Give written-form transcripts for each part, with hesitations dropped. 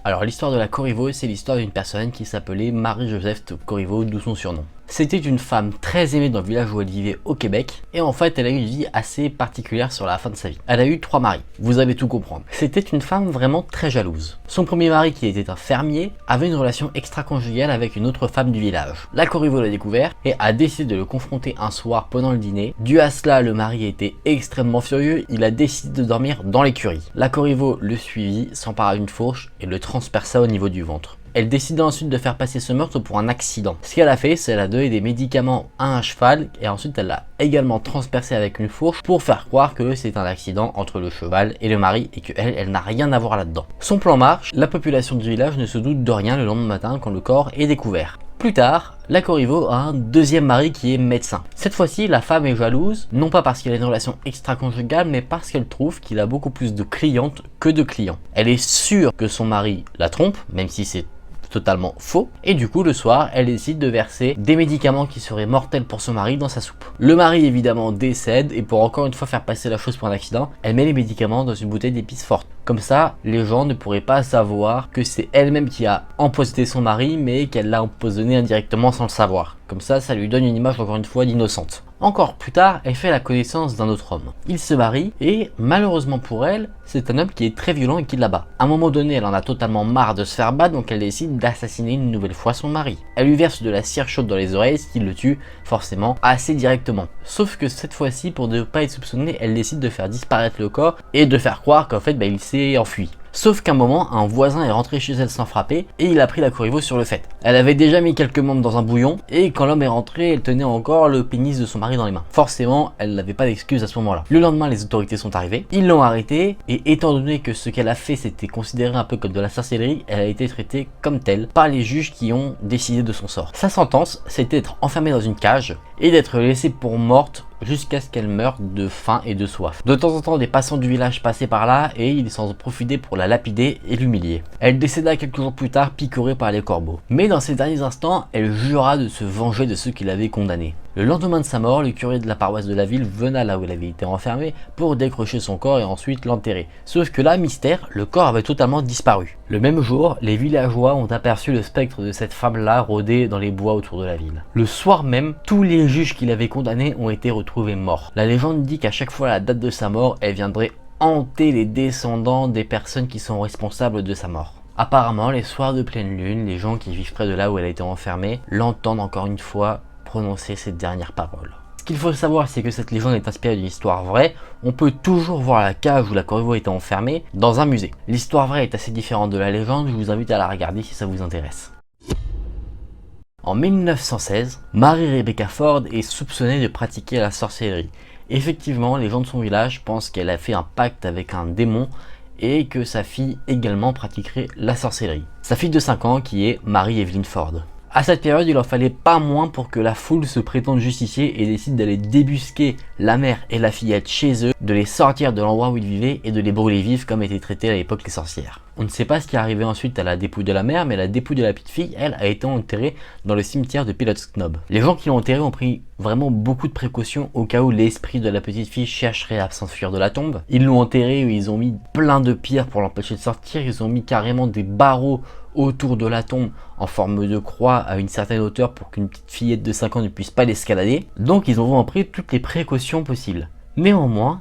Alors l'histoire de la Corriveau, c'est l'histoire d'une personne qui s'appelait Marie-Joseph Corriveau, d'où son surnom. C'était une femme très aimée dans le village où elle vivait au Québec, et en fait elle a eu une vie assez particulière sur la fin de sa vie. Elle a eu 3 maris, vous allez tout comprendre. C'était une femme vraiment très jalouse. Son premier mari, qui était un fermier, avait une relation extra-conjugale avec une autre femme du village. La Corriveau l'a découvert et a décidé de le confronter un soir pendant le dîner. Dû à cela, le mari était extrêmement furieux, il a décidé de dormir dans l'écurie. La Corriveau le suivit, s'empara d'une fourche et le transperça au niveau du ventre. Elle décida ensuite de faire passer ce meurtre pour un accident. Ce qu'elle a fait, c'est qu'elle a donné des médicaments à un cheval et ensuite elle l'a également transpercé avec une fourche pour faire croire que c'est un accident entre le cheval et le mari et qu'elle n'a rien à voir là-dedans. Son plan marche, la population du village ne se doute de rien le lendemain matin quand le corps est découvert. Plus tard, la Corriveau a un deuxième mari qui est médecin. Cette fois-ci, la femme est jalouse, non pas parce qu'elle a une relation extra-conjugale, mais parce qu'elle trouve qu'il a beaucoup plus de clientes que de clients. Elle est sûre que son mari la trompe, même si c'est totalement faux, et du coup le soir elle décide de verser des médicaments qui seraient mortels pour son mari dans sa soupe. Le mari évidemment décède et pour encore une fois faire passer la chose pour un accident, elle met les médicaments dans une bouteille d'épices fortes. Comme ça, les gens ne pourraient pas savoir que c'est elle-même qui a empoisonné son mari, mais qu'elle l'a empoisonné indirectement sans le savoir. Comme ça lui donne une image encore une fois d'innocente. Encore plus tard, elle fait la connaissance d'un autre homme. Il se marie et malheureusement pour elle, c'est un homme qui est très violent et qui la bat. À un moment donné, elle en a totalement marre de se faire battre, donc elle décide d'assassiner une nouvelle fois son mari. Elle lui verse de la cire chaude dans les oreilles, ce qui le tue forcément assez directement. Sauf que cette fois-ci, pour ne pas être soupçonnée, elle décide de faire disparaître le corps et de faire croire qu'en fait il s'est enfui. Sauf qu'à un moment, un voisin est rentré chez elle sans frapper et il a pris la Corriveau sur le fait. Elle avait déjà mis quelques membres dans un bouillon et quand l'homme est rentré, elle tenait encore le pénis de son mari dans les mains. Forcément, elle n'avait pas d'excuse à ce moment-là. Le lendemain, les autorités sont arrivées, ils l'ont arrêtée et étant donné que ce qu'elle a fait c'était considéré un peu comme de la sorcellerie, elle a été traitée comme telle par les juges qui ont décidé de son sort. Sa sentence, c'était d'être enfermée dans une cage et d'être laissée pour morte jusqu'à ce qu'elle meure de faim et de soif. De temps en temps, des passants du village passaient par là et ils s'en profitaient pour la lapider et l'humilier. Elle décéda quelques jours plus tard, picorée par les corbeaux. Mais dans ses derniers instants, elle jura de se venger de ceux qui l'avaient condamnée. Le lendemain de sa mort, le curé de la paroisse de la ville venait là où elle avait été enfermée pour décrocher son corps et ensuite l'enterrer. Sauf que là, mystère, le corps avait totalement disparu. Le même jour, les villageois ont aperçu le spectre de cette femme-là rôder dans les bois autour de la ville. Le soir même, tous les juges qui l'avaient condamnée ont été retrouvés morts. La légende dit qu'à chaque fois à la date de sa mort, elle viendrait hanter les descendants des personnes qui sont responsables de sa mort. Apparemment, les soirs de pleine lune, les gens qui vivent près de là où elle a été enfermée l'entendent encore une fois prononcer cette dernière parole. Ce qu'il faut savoir, c'est que cette légende est inspirée d'une histoire vraie. On peut toujours voir la cage où la Corriveau était enfermée dans un musée. L'histoire vraie est assez différente de la légende, je vous invite à la regarder si ça vous intéresse. En 1916, Mary Rebecca Ford est soupçonnée de pratiquer la sorcellerie. Effectivement, les gens de son village pensent qu'elle a fait un pacte avec un démon et que sa fille également pratiquerait la sorcellerie. Sa fille de 5 ans qui est Mary Evelyn Ford. À cette période, il en fallait pas moins pour que la foule se prétende justicier et décide d'aller débusquer la mère et la fillette chez eux, de les sortir de l'endroit où ils vivaient et de les brûler vifs comme étaient traitées à l'époque les sorcières. On ne sait pas ce qui est arrivé ensuite à la dépouille de la mère, mais la dépouille de la petite fille, elle, a été enterrée dans le cimetière de Pilots Knob. Les gens qui l'ont enterrée ont pris vraiment beaucoup de précautions au cas où l'esprit de la petite fille chercherait à s'enfuir de la tombe. Ils l'ont enterrée, ils ont mis plein de pierres pour l'empêcher de sortir, ils ont mis carrément des barreaux autour de la tombe en forme de croix à une certaine hauteur pour qu'une petite fillette de 5 ans ne puisse pas l'escalader. Donc ils ont vraiment pris toutes les précautions possibles. Néanmoins,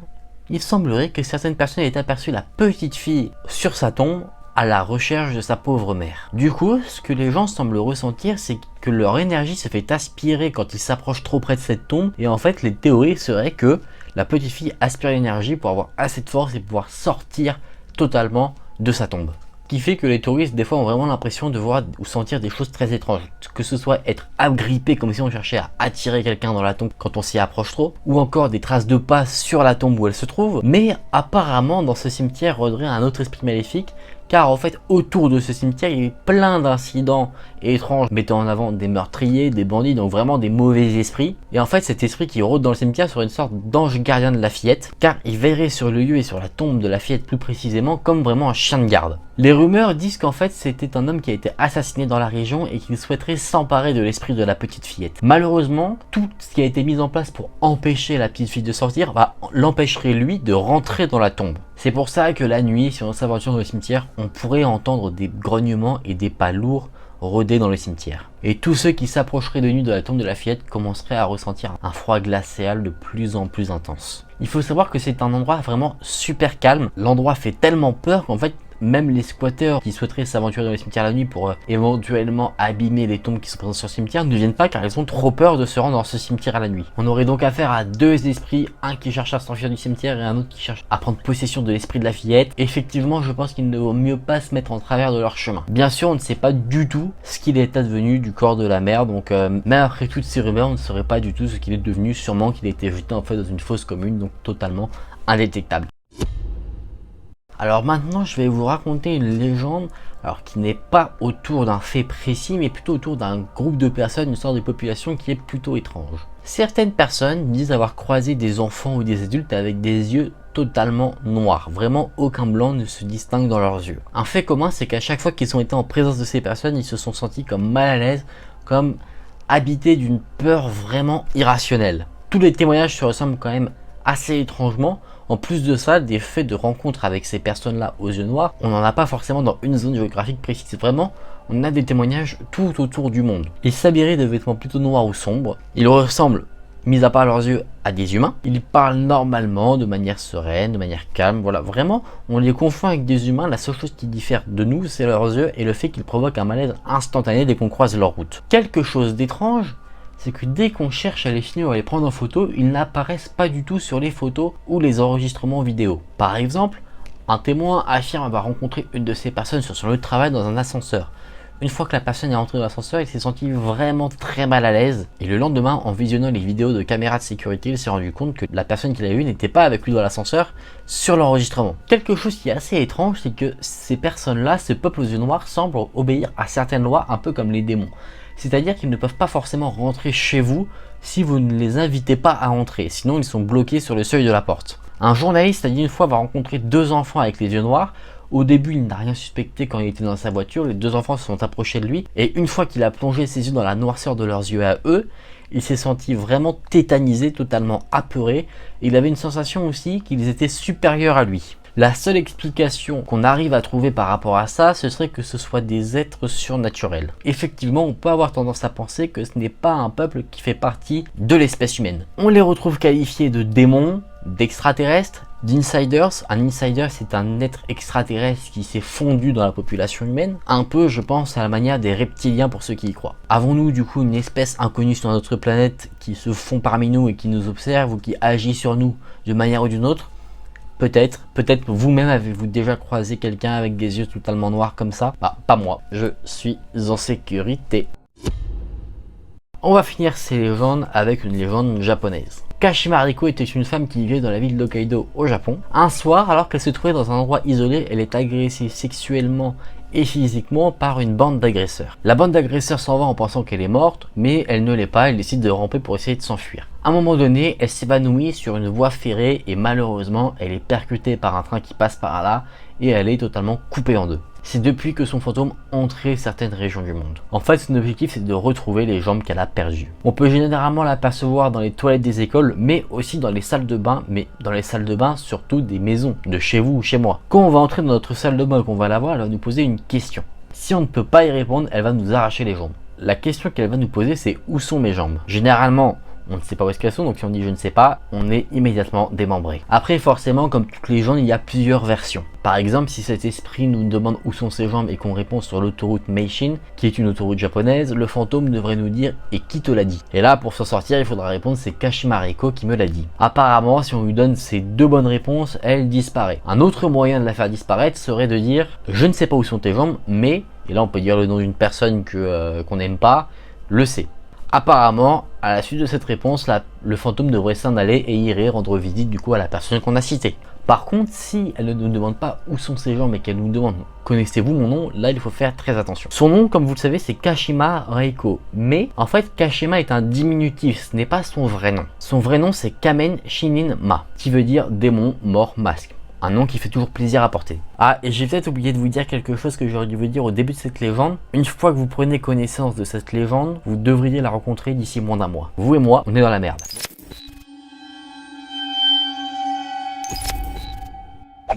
il semblerait que certaines personnes aient aperçu la petite fille sur sa tombe à la recherche de sa pauvre mère. Du coup, ce que les gens semblent ressentir, c'est que leur énergie se fait aspirer quand ils s'approchent trop près de cette tombe, et en fait les théories seraient que la petite fille aspire l'énergie pour avoir assez de force et pouvoir sortir totalement de sa tombe. Qui fait que les touristes des fois ont vraiment l'impression de voir ou sentir des choses très étranges, que ce soit être agrippé comme si on cherchait à attirer quelqu'un dans la tombe quand on s'y approche trop, ou encore des traces de pas sur la tombe où elle se trouve. Mais apparemment dans ce cimetière rôderait un autre esprit maléfique, car en fait autour de ce cimetière il y a eu plein d'incidents étranges mettant en avant des meurtriers, des bandits, donc vraiment des mauvais esprits. Et en fait cet esprit qui rôde dans le cimetière serait une sorte d'ange gardien de la fillette, car il veillerait sur le lieu et sur la tombe de la fillette plus précisément comme vraiment un chien de garde. Les rumeurs disent qu'en fait c'était un homme qui a été assassiné dans la région et qu'il souhaiterait s'emparer de l'esprit de la petite fillette. Malheureusement, tout ce qui a été mis en place pour empêcher la petite fille de sortir l'empêcherait lui de rentrer dans la tombe. C'est pour ça que la nuit, si on s'aventure dans le cimetière, on pourrait entendre des grognements et des pas lourds rôder dans le cimetière. Et tous ceux qui s'approcheraient de nuit de la tombe de la fillette commenceraient à ressentir un froid glacial de plus en plus intense. Il faut savoir que c'est un endroit vraiment super calme. L'endroit fait tellement peur qu'en fait, même les squatteurs qui souhaiteraient s'aventurer dans les cimetières la nuit pour éventuellement abîmer les tombes qui sont présentes sur le cimetière ne viennent pas car ils ont trop peur de se rendre dans ce cimetière à la nuit. On aurait donc affaire à deux esprits, un qui cherche à s'enfuir du cimetière et un autre qui cherche à prendre possession de l'esprit de la fillette. Effectivement, je pense qu'il ne vaut mieux pas se mettre en travers de leur chemin. Bien sûr, on ne sait pas du tout ce qu'il est advenu du corps de la mère, donc même après toutes ces rumeurs, on ne saurait pas du tout ce qu'il est devenu, sûrement qu'il a été jeté en fait dans une fosse commune, donc totalement indétectable. Alors maintenant, je vais vous raconter une légende, alors qui n'est pas autour d'un fait précis, mais plutôt autour d'un groupe de personnes, une sorte de population qui est plutôt étrange. Certaines personnes disent avoir croisé des enfants ou des adultes avec des yeux totalement noirs, vraiment aucun blanc ne se distingue dans leurs yeux. Un fait commun, c'est qu'à chaque fois qu'ils ont été en présence de ces personnes, ils se sont sentis comme mal à l'aise, comme habités d'une peur vraiment irrationnelle. Tous les témoignages se ressemblent quand même assez étrangement. En plus de ça, des faits de rencontre avec ces personnes-là aux yeux noirs, on n'en a pas forcément dans une zone géographique précise. Vraiment, on a des témoignages tout autour du monde. Ils s'habilleraient de vêtements plutôt noirs ou sombres. Ils ressemblent, mis à part leurs yeux, à des humains. Ils parlent normalement, de manière sereine, de manière calme. Voilà, vraiment, on les confond avec des humains. La seule chose qui diffère de nous, c'est leurs yeux et le fait qu'ils provoquent un malaise instantané dès qu'on croise leur route. Quelque chose d'étrange, c'est que dès qu'on cherche à les filmer ou à les prendre en photo, ils n'apparaissent pas du tout sur les photos ou les enregistrements vidéo. Par exemple, un témoin affirme avoir rencontré une de ces personnes sur son lieu de travail dans un ascenseur. Une fois que la personne est rentrée dans l'ascenseur, il s'est senti vraiment très mal à l'aise. Et le lendemain, en visionnant les vidéos de caméras de sécurité, il s'est rendu compte que la personne qu'il a vue n'était pas avec lui dans l'ascenseur sur l'enregistrement. Quelque chose qui est assez étrange, c'est que ces personnes-là, ce peuple aux yeux noirs, semblent obéir à certaines lois, un peu comme les démons. C'est-à-dire qu'ils ne peuvent pas forcément rentrer chez vous si vous ne les invitez pas à entrer, sinon ils sont bloqués sur le seuil de la porte. Un journaliste a dit une fois avoir rencontré deux enfants avec les yeux noirs. Au début, il n'a rien suspecté quand il était dans sa voiture, les deux enfants se sont approchés de lui, et une fois qu'il a plongé ses yeux dans la noirceur de leurs yeux à eux, il s'est senti vraiment tétanisé, totalement apeuré, et il avait une sensation aussi qu'ils étaient supérieurs à lui. La seule explication qu'on arrive à trouver par rapport à ça, ce serait que ce soit des êtres surnaturels. Effectivement, on peut avoir tendance à penser que ce n'est pas un peuple qui fait partie de l'espèce humaine. On les retrouve qualifiés de démons, d'extraterrestres, d'insiders. Un insider, c'est un être extraterrestre qui s'est fondu dans la population humaine. Un peu, je pense, à la manière des reptiliens pour ceux qui y croient. Avons-nous du coup une espèce inconnue sur notre planète qui se fond parmi nous et qui nous observe ou qui agit sur nous d'une manière ou d'une autre ? Peut-être vous-même avez-vous déjà croisé quelqu'un avec des yeux totalement noirs comme ça? Bah, pas moi, je suis en sécurité. On va finir ces légendes avec une légende japonaise. Kashima Riko était une femme qui vivait dans la ville d'Hokkaido au Japon. Un soir, alors qu'elle se trouvait dans un endroit isolé, elle est agressée sexuellement et physiquement par une bande d'agresseurs. La bande d'agresseurs s'en va en pensant qu'elle est morte, mais elle ne l'est pas, elle décide de ramper pour essayer de s'enfuir. À un moment donné, elle s'évanouit sur une voie ferrée et malheureusement, elle est percutée par un train qui passe par là et elle est totalement coupée en deux. C'est depuis que son fantôme entrait certaines régions du monde. En fait, son objectif c'est de retrouver les jambes qu'elle a perdues. On peut généralement l'apercevoir dans les toilettes des écoles, mais aussi dans les salles de bain, mais dans les salles de bain surtout des maisons, de chez vous ou chez moi. Quand on va entrer dans notre salle de bain et qu'on va la voir, elle va nous poser une question. Si on ne peut pas y répondre, elle va nous arracher les jambes. La question qu'elle va nous poser c'est où sont mes jambes? Généralement, on ne sait pas où est-ce qu'elles sont, donc si on dit je ne sais pas, on est immédiatement démembré. Après forcément, comme toutes les légendes, il y a plusieurs versions. Par exemple, si cet esprit nous demande où sont ses jambes et qu'on répond sur l'autoroute Meishin, qui est une autoroute japonaise, le fantôme devrait nous dire « et qui te l'a dit ?» Et là, pour s'en sortir, il faudra répondre « c'est Kashima Riko qui me l'a dit ». Apparemment, si on lui donne ces deux bonnes réponses, elle disparaît. Un autre moyen de la faire disparaître serait de dire « je ne sais pas où sont tes jambes, mais… » et là on peut dire le nom d'une personne qu'on n'aime pas, le sait. Apparemment, à la suite de cette réponse, le fantôme devrait s'en aller et irait rendre visite du coup à la personne qu'on a citée. Par contre, si elle ne nous demande pas où sont ses jambes mais qu'elle nous demande « connaissez-vous mon nom ?», là il faut faire très attention. Son nom, comme vous le savez, c'est Kashima Reiko. Mais en fait, Kashima est un diminutif, ce n'est pas son vrai nom. Son vrai nom c'est Kamen Shinin Ma, qui veut dire démon, mort, masque. Un nom qui fait toujours plaisir à porter. Ah, et j'ai peut-être oublié de vous dire quelque chose que j'aurais dû vous dire au début de cette légende. Une fois que vous prenez connaissance de cette légende, vous devriez la rencontrer d'ici moins d'un mois. Vous et moi, on est dans la merde.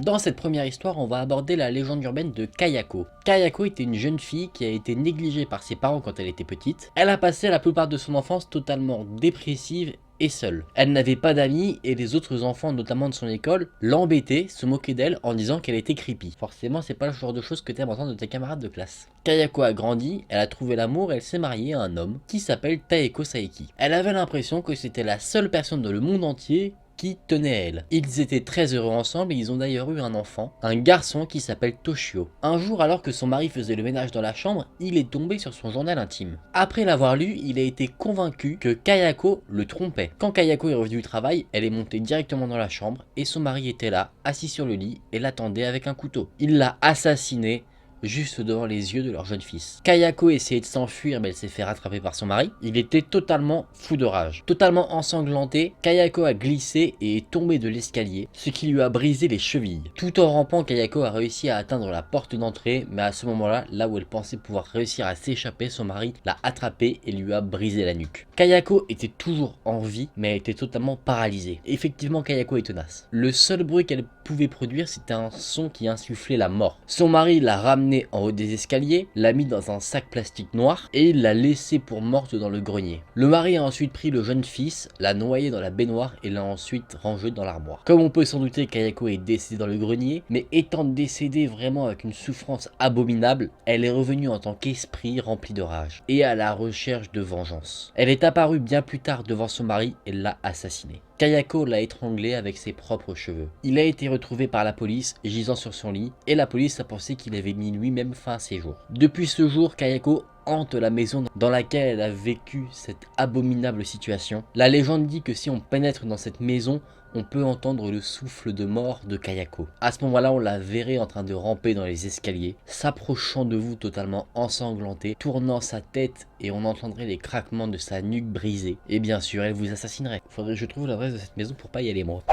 Dans cette première histoire, on va aborder la légende urbaine de Kayako. Kayako était une jeune fille qui a été négligée par ses parents quand elle était petite. Elle a passé la plupart de son enfance totalement dépressive et seule. Elle n'avait pas d'amis et les autres enfants, notamment de son école, l'embêtaient, se moquaient d'elle en disant qu'elle était creepy. Forcément, c'est pas le genre de choses que t'aimes entendre de tes camarades de classe. Kayako a grandi, elle a trouvé l'amour et elle s'est mariée à un homme qui s'appelle Taeko Saeki. Elle avait l'impression que c'était la seule personne dans le monde entier qui tenait à elle. Ils étaient très heureux ensemble et ils ont d'ailleurs eu un enfant, un garçon qui s'appelle Toshio. Un jour, alors que son mari faisait le ménage dans la chambre, il est tombé sur son journal intime. Après l'avoir lu, il a été convaincu que Kayako le trompait. Quand Kayako est revenue du travail, elle est montée directement dans la chambre et son mari était là, assis sur le lit et l'attendait avec un couteau. Il l'a assassiné juste devant les yeux de leur jeune fils. Kayako essayait de s'enfuir mais elle s'est fait rattraper par son mari. Il était totalement fou de rage. Totalement ensanglanté, Kayako a glissé et est tombé de l'escalier, ce qui lui a brisé les chevilles. Tout en rampant, Kayako a réussi à atteindre la porte d'entrée, mais à ce moment-là, là où elle pensait pouvoir réussir à s'échapper, son mari l'a attrapée et lui a brisé la nuque. Kayako était toujours en vie, mais elle était totalement paralysée. Effectivement, Kayako est tenace. Le seul bruit qu'elle pouvait produire, c'était un son qui insufflait la mort. Son mari l'a ramenée en haut des escaliers, l'a mis dans un sac plastique noir et il l'a laissée pour morte dans le grenier. Le mari a ensuite pris le jeune fils, l'a noyé dans la baignoire et l'a ensuite rangé dans l'armoire. Comme on peut s'en douter, Kayako est décédée dans le grenier, mais étant décédée vraiment avec une souffrance abominable, elle est revenue en tant qu'esprit rempli de rage et à la recherche de vengeance. Elle est apparue bien plus tard devant son mari et l'a assassiné. Kayako l'a étranglé avec ses propres cheveux. Il a été retrouvé par la police gisant sur son lit et la police a pensé qu'il avait mis lui-même fin à ses jours. Depuis ce jour, Kayako hante la maison dans laquelle elle a vécu cette abominable situation. La légende dit que si on pénètre dans cette maison, on peut entendre le souffle de mort de Kayako. À ce moment-là, on la verrait en train de ramper dans les escaliers, s'approchant de vous totalement ensanglanté, tournant sa tête et on entendrait les craquements de sa nuque brisée. Et bien sûr, elle vous assassinerait. Faudrait que je trouve l'adresse de cette maison pour pas y aller moi.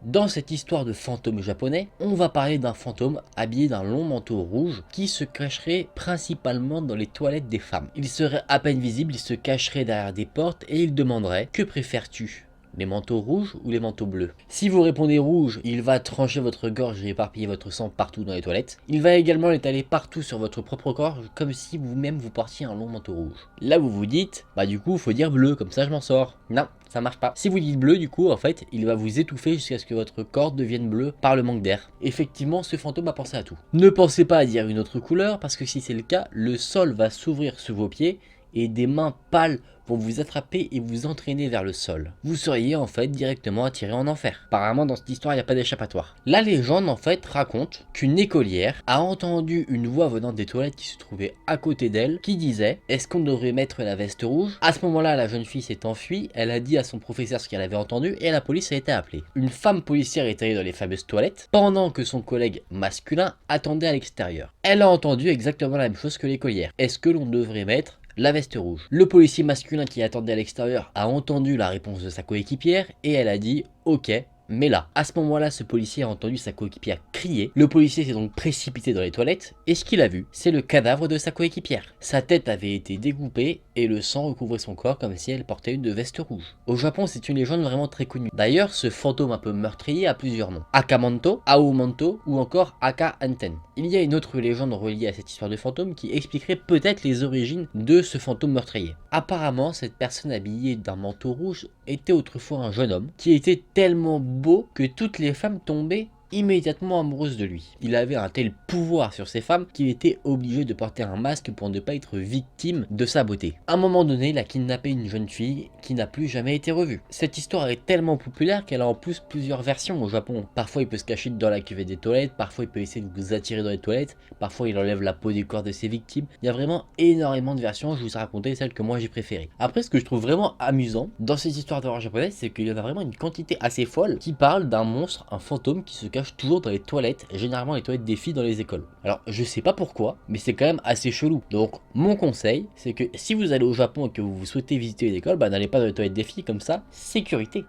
Dans cette histoire de fantôme japonais, on va parler d'un fantôme habillé d'un long manteau rouge qui se cacherait principalement dans les toilettes des femmes. Il serait à peine visible, il se cacherait derrière des portes et il demanderait « Que préfères-tu ? Les manteaux rouges ou les manteaux bleus ?» Si vous répondez rouge, il va trancher votre gorge et éparpiller votre sang partout dans les toilettes. Il va également l'étaler partout sur votre propre gorge, comme si vous-même vous portiez un long manteau rouge. Là vous vous dites, bah du coup faut dire bleu, comme ça je m'en sors. Non, ça marche pas. Si vous dites bleu, du coup en fait, il va vous étouffer jusqu'à ce que votre corps devienne bleu par le manque d'air. Effectivement, ce fantôme a pensé à tout. Ne pensez pas à dire une autre couleur, parce que si c'est le cas, le sol va s'ouvrir sous vos pieds et des mains pâles vont vous attraper et vous entraîner vers le sol. Vous seriez en fait directement attiré en enfer. Apparemment dans cette histoire il n'y a pas d'échappatoire. La légende en fait raconte qu'une écolière a entendu une voix venant des toilettes qui se trouvait à côté d'elle qui disait « Est-ce qu'on devrait mettre la veste rouge ?» À ce moment là la jeune fille s'est enfuie, elle a dit à son professeur ce qu'elle avait entendu et la police a été appelée. Une femme policière est allée dans les fameuses toilettes pendant que son collègue masculin attendait à l'extérieur. Elle a entendu exactement la même chose que l'écolière. Est-ce que l'on devrait mettre la veste rouge? Le policier masculin qui attendait à l'extérieur a entendu la réponse de sa coéquipière et elle a dit ok, mais là, à ce moment-là, ce policier a entendu sa coéquipière crier. Le policier s'est donc précipité dans les toilettes et ce qu'il a vu, c'est le cadavre de sa coéquipière. Sa tête avait été découpée et le sang recouvrait son corps comme si elle portait une veste rouge. Au Japon, c'est une légende vraiment très connue. D'ailleurs, ce fantôme un peu meurtrier a plusieurs noms. Akamanto, Aomanto ou encore Aka Anten. Il y a une autre légende reliée à cette histoire de fantôme qui expliquerait peut-être les origines de ce fantôme meurtrier. Apparemment, cette personne habillée d'un manteau rouge était autrefois un jeune homme qui était tellement beau que toutes les femmes tombaient immédiatement amoureuses de lui. Il avait un tel pouvoir sur ces femmes qu'il était obligé de porter un masque pour ne pas être victime de sa beauté. À un moment donné, il a kidnappé une jeune fille qui n'a plus jamais été revue. Cette histoire est tellement populaire qu'elle a en plus plusieurs versions au Japon. Parfois il peut se cacher dans la cuvette des toilettes, parfois il peut essayer de vous attirer dans les toilettes, parfois il enlève la peau du corps de ses victimes. Il y a vraiment énormément de versions, je vous ai raconté celle que moi j'ai préférée. Après, ce que je trouve vraiment amusant dans ces histoires d'horreur japonaises, c'est qu'il y en a vraiment une quantité assez folle qui parle d'un monstre, un fantôme qui se cache toujours dans les toilettes, généralement les toilettes des filles dans les écoles. Alors je sais pas pourquoi, mais c'est quand même assez chelou. Donc mon conseil, c'est que si vous allez au Japon et que vous souhaitez visiter les écoles, bah n'allez pas dans les toilettes des filles, comme ça, sécurité.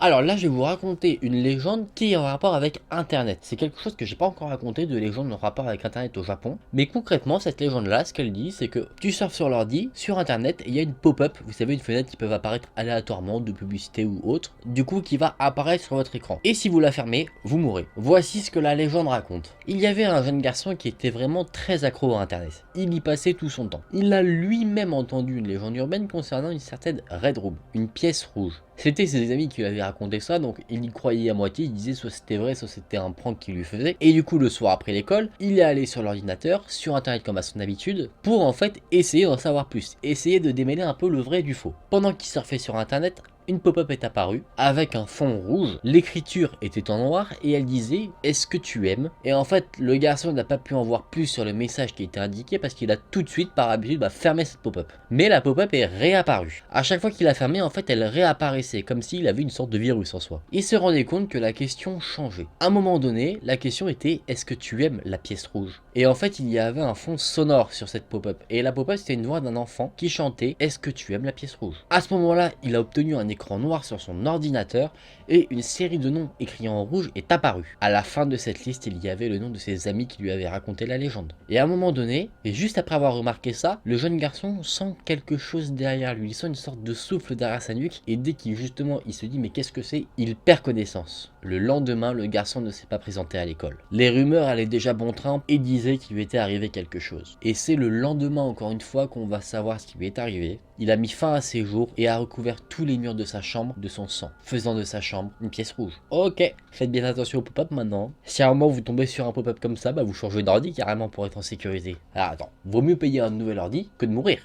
Alors là, je vais vous raconter une légende qui est en rapport avec Internet. C'est quelque chose que j'ai pas encore raconté de légende en rapport avec Internet au Japon. Mais concrètement, cette légende-là, ce qu'elle dit, c'est que tu surfes sur l'ordi, sur Internet, et il y a une pop-up, vous savez, une fenêtre qui peut apparaître aléatoirement de publicité ou autre, du coup qui va apparaître sur votre écran. Et si vous la fermez, vous mourrez. Voici ce que la légende raconte. Il y avait un jeune garçon qui était vraiment très accro à Internet. Il y passait tout son temps. Il a lui-même entendu une légende urbaine concernant une certaine Red Room, une pièce rouge. C'était ses amis qui lui avaient raconté ça, donc il y croyait à moitié, il disait soit c'était vrai, soit c'était un prank qu'il lui faisait. Et du coup, le soir après l'école, il est allé sur l'ordinateur, sur Internet comme à son habitude, pour en fait essayer d'en savoir plus, essayer de démêler un peu le vrai du faux. Pendant qu'il surfait sur Internet, une pop-up est apparue avec un fond rouge, l'écriture était en noir et elle disait est-ce que tu aimes? Et en fait le garçon n'a pas pu en voir plus sur le message qui était indiqué parce qu'il a tout de suite par habitude fermé cette pop-up. Mais la pop-up est réapparue. À chaque fois qu'il a fermé en fait elle réapparaissait comme s'il avait une sorte de virus en soi. Il se rendait compte que la question changeait. À un moment donné la question était est-ce que tu aimes la pièce rouge? Et en fait il y avait un fond sonore sur cette pop-up et la pop-up c'était une voix d'un enfant qui chantait est-ce que tu aimes la pièce rouge? À ce moment là il a obtenu un écran noir sur son ordinateur et une série de noms écrits en rouge est apparue. À la fin de cette liste, il y avait le nom de ses amis qui lui avaient raconté la légende. Et à un moment donné, et juste après avoir remarqué ça, le jeune garçon sent quelque chose derrière lui. Il sent une sorte de souffle derrière sa nuque et dès qu'il justement il se dit mais qu'est-ce que c'est, il perd connaissance. Le lendemain, le garçon ne s'est pas présenté à l'école. Les rumeurs allaient déjà bon train et disaient qu'il lui était arrivé quelque chose. Et c'est le lendemain encore une fois qu'on va savoir ce qui lui est arrivé. Il a mis fin à ses jours et a recouvert tous les murs de sa chambre de son sang, faisant de sa chambre une pièce rouge. Ok, faites bien attention au pop-up maintenant. Si à un moment vous tombez sur un pop-up comme ça, vous changez d'ordi carrément pour être en sécurité. Alors attends, vaut mieux payer un nouvel ordi que de mourir.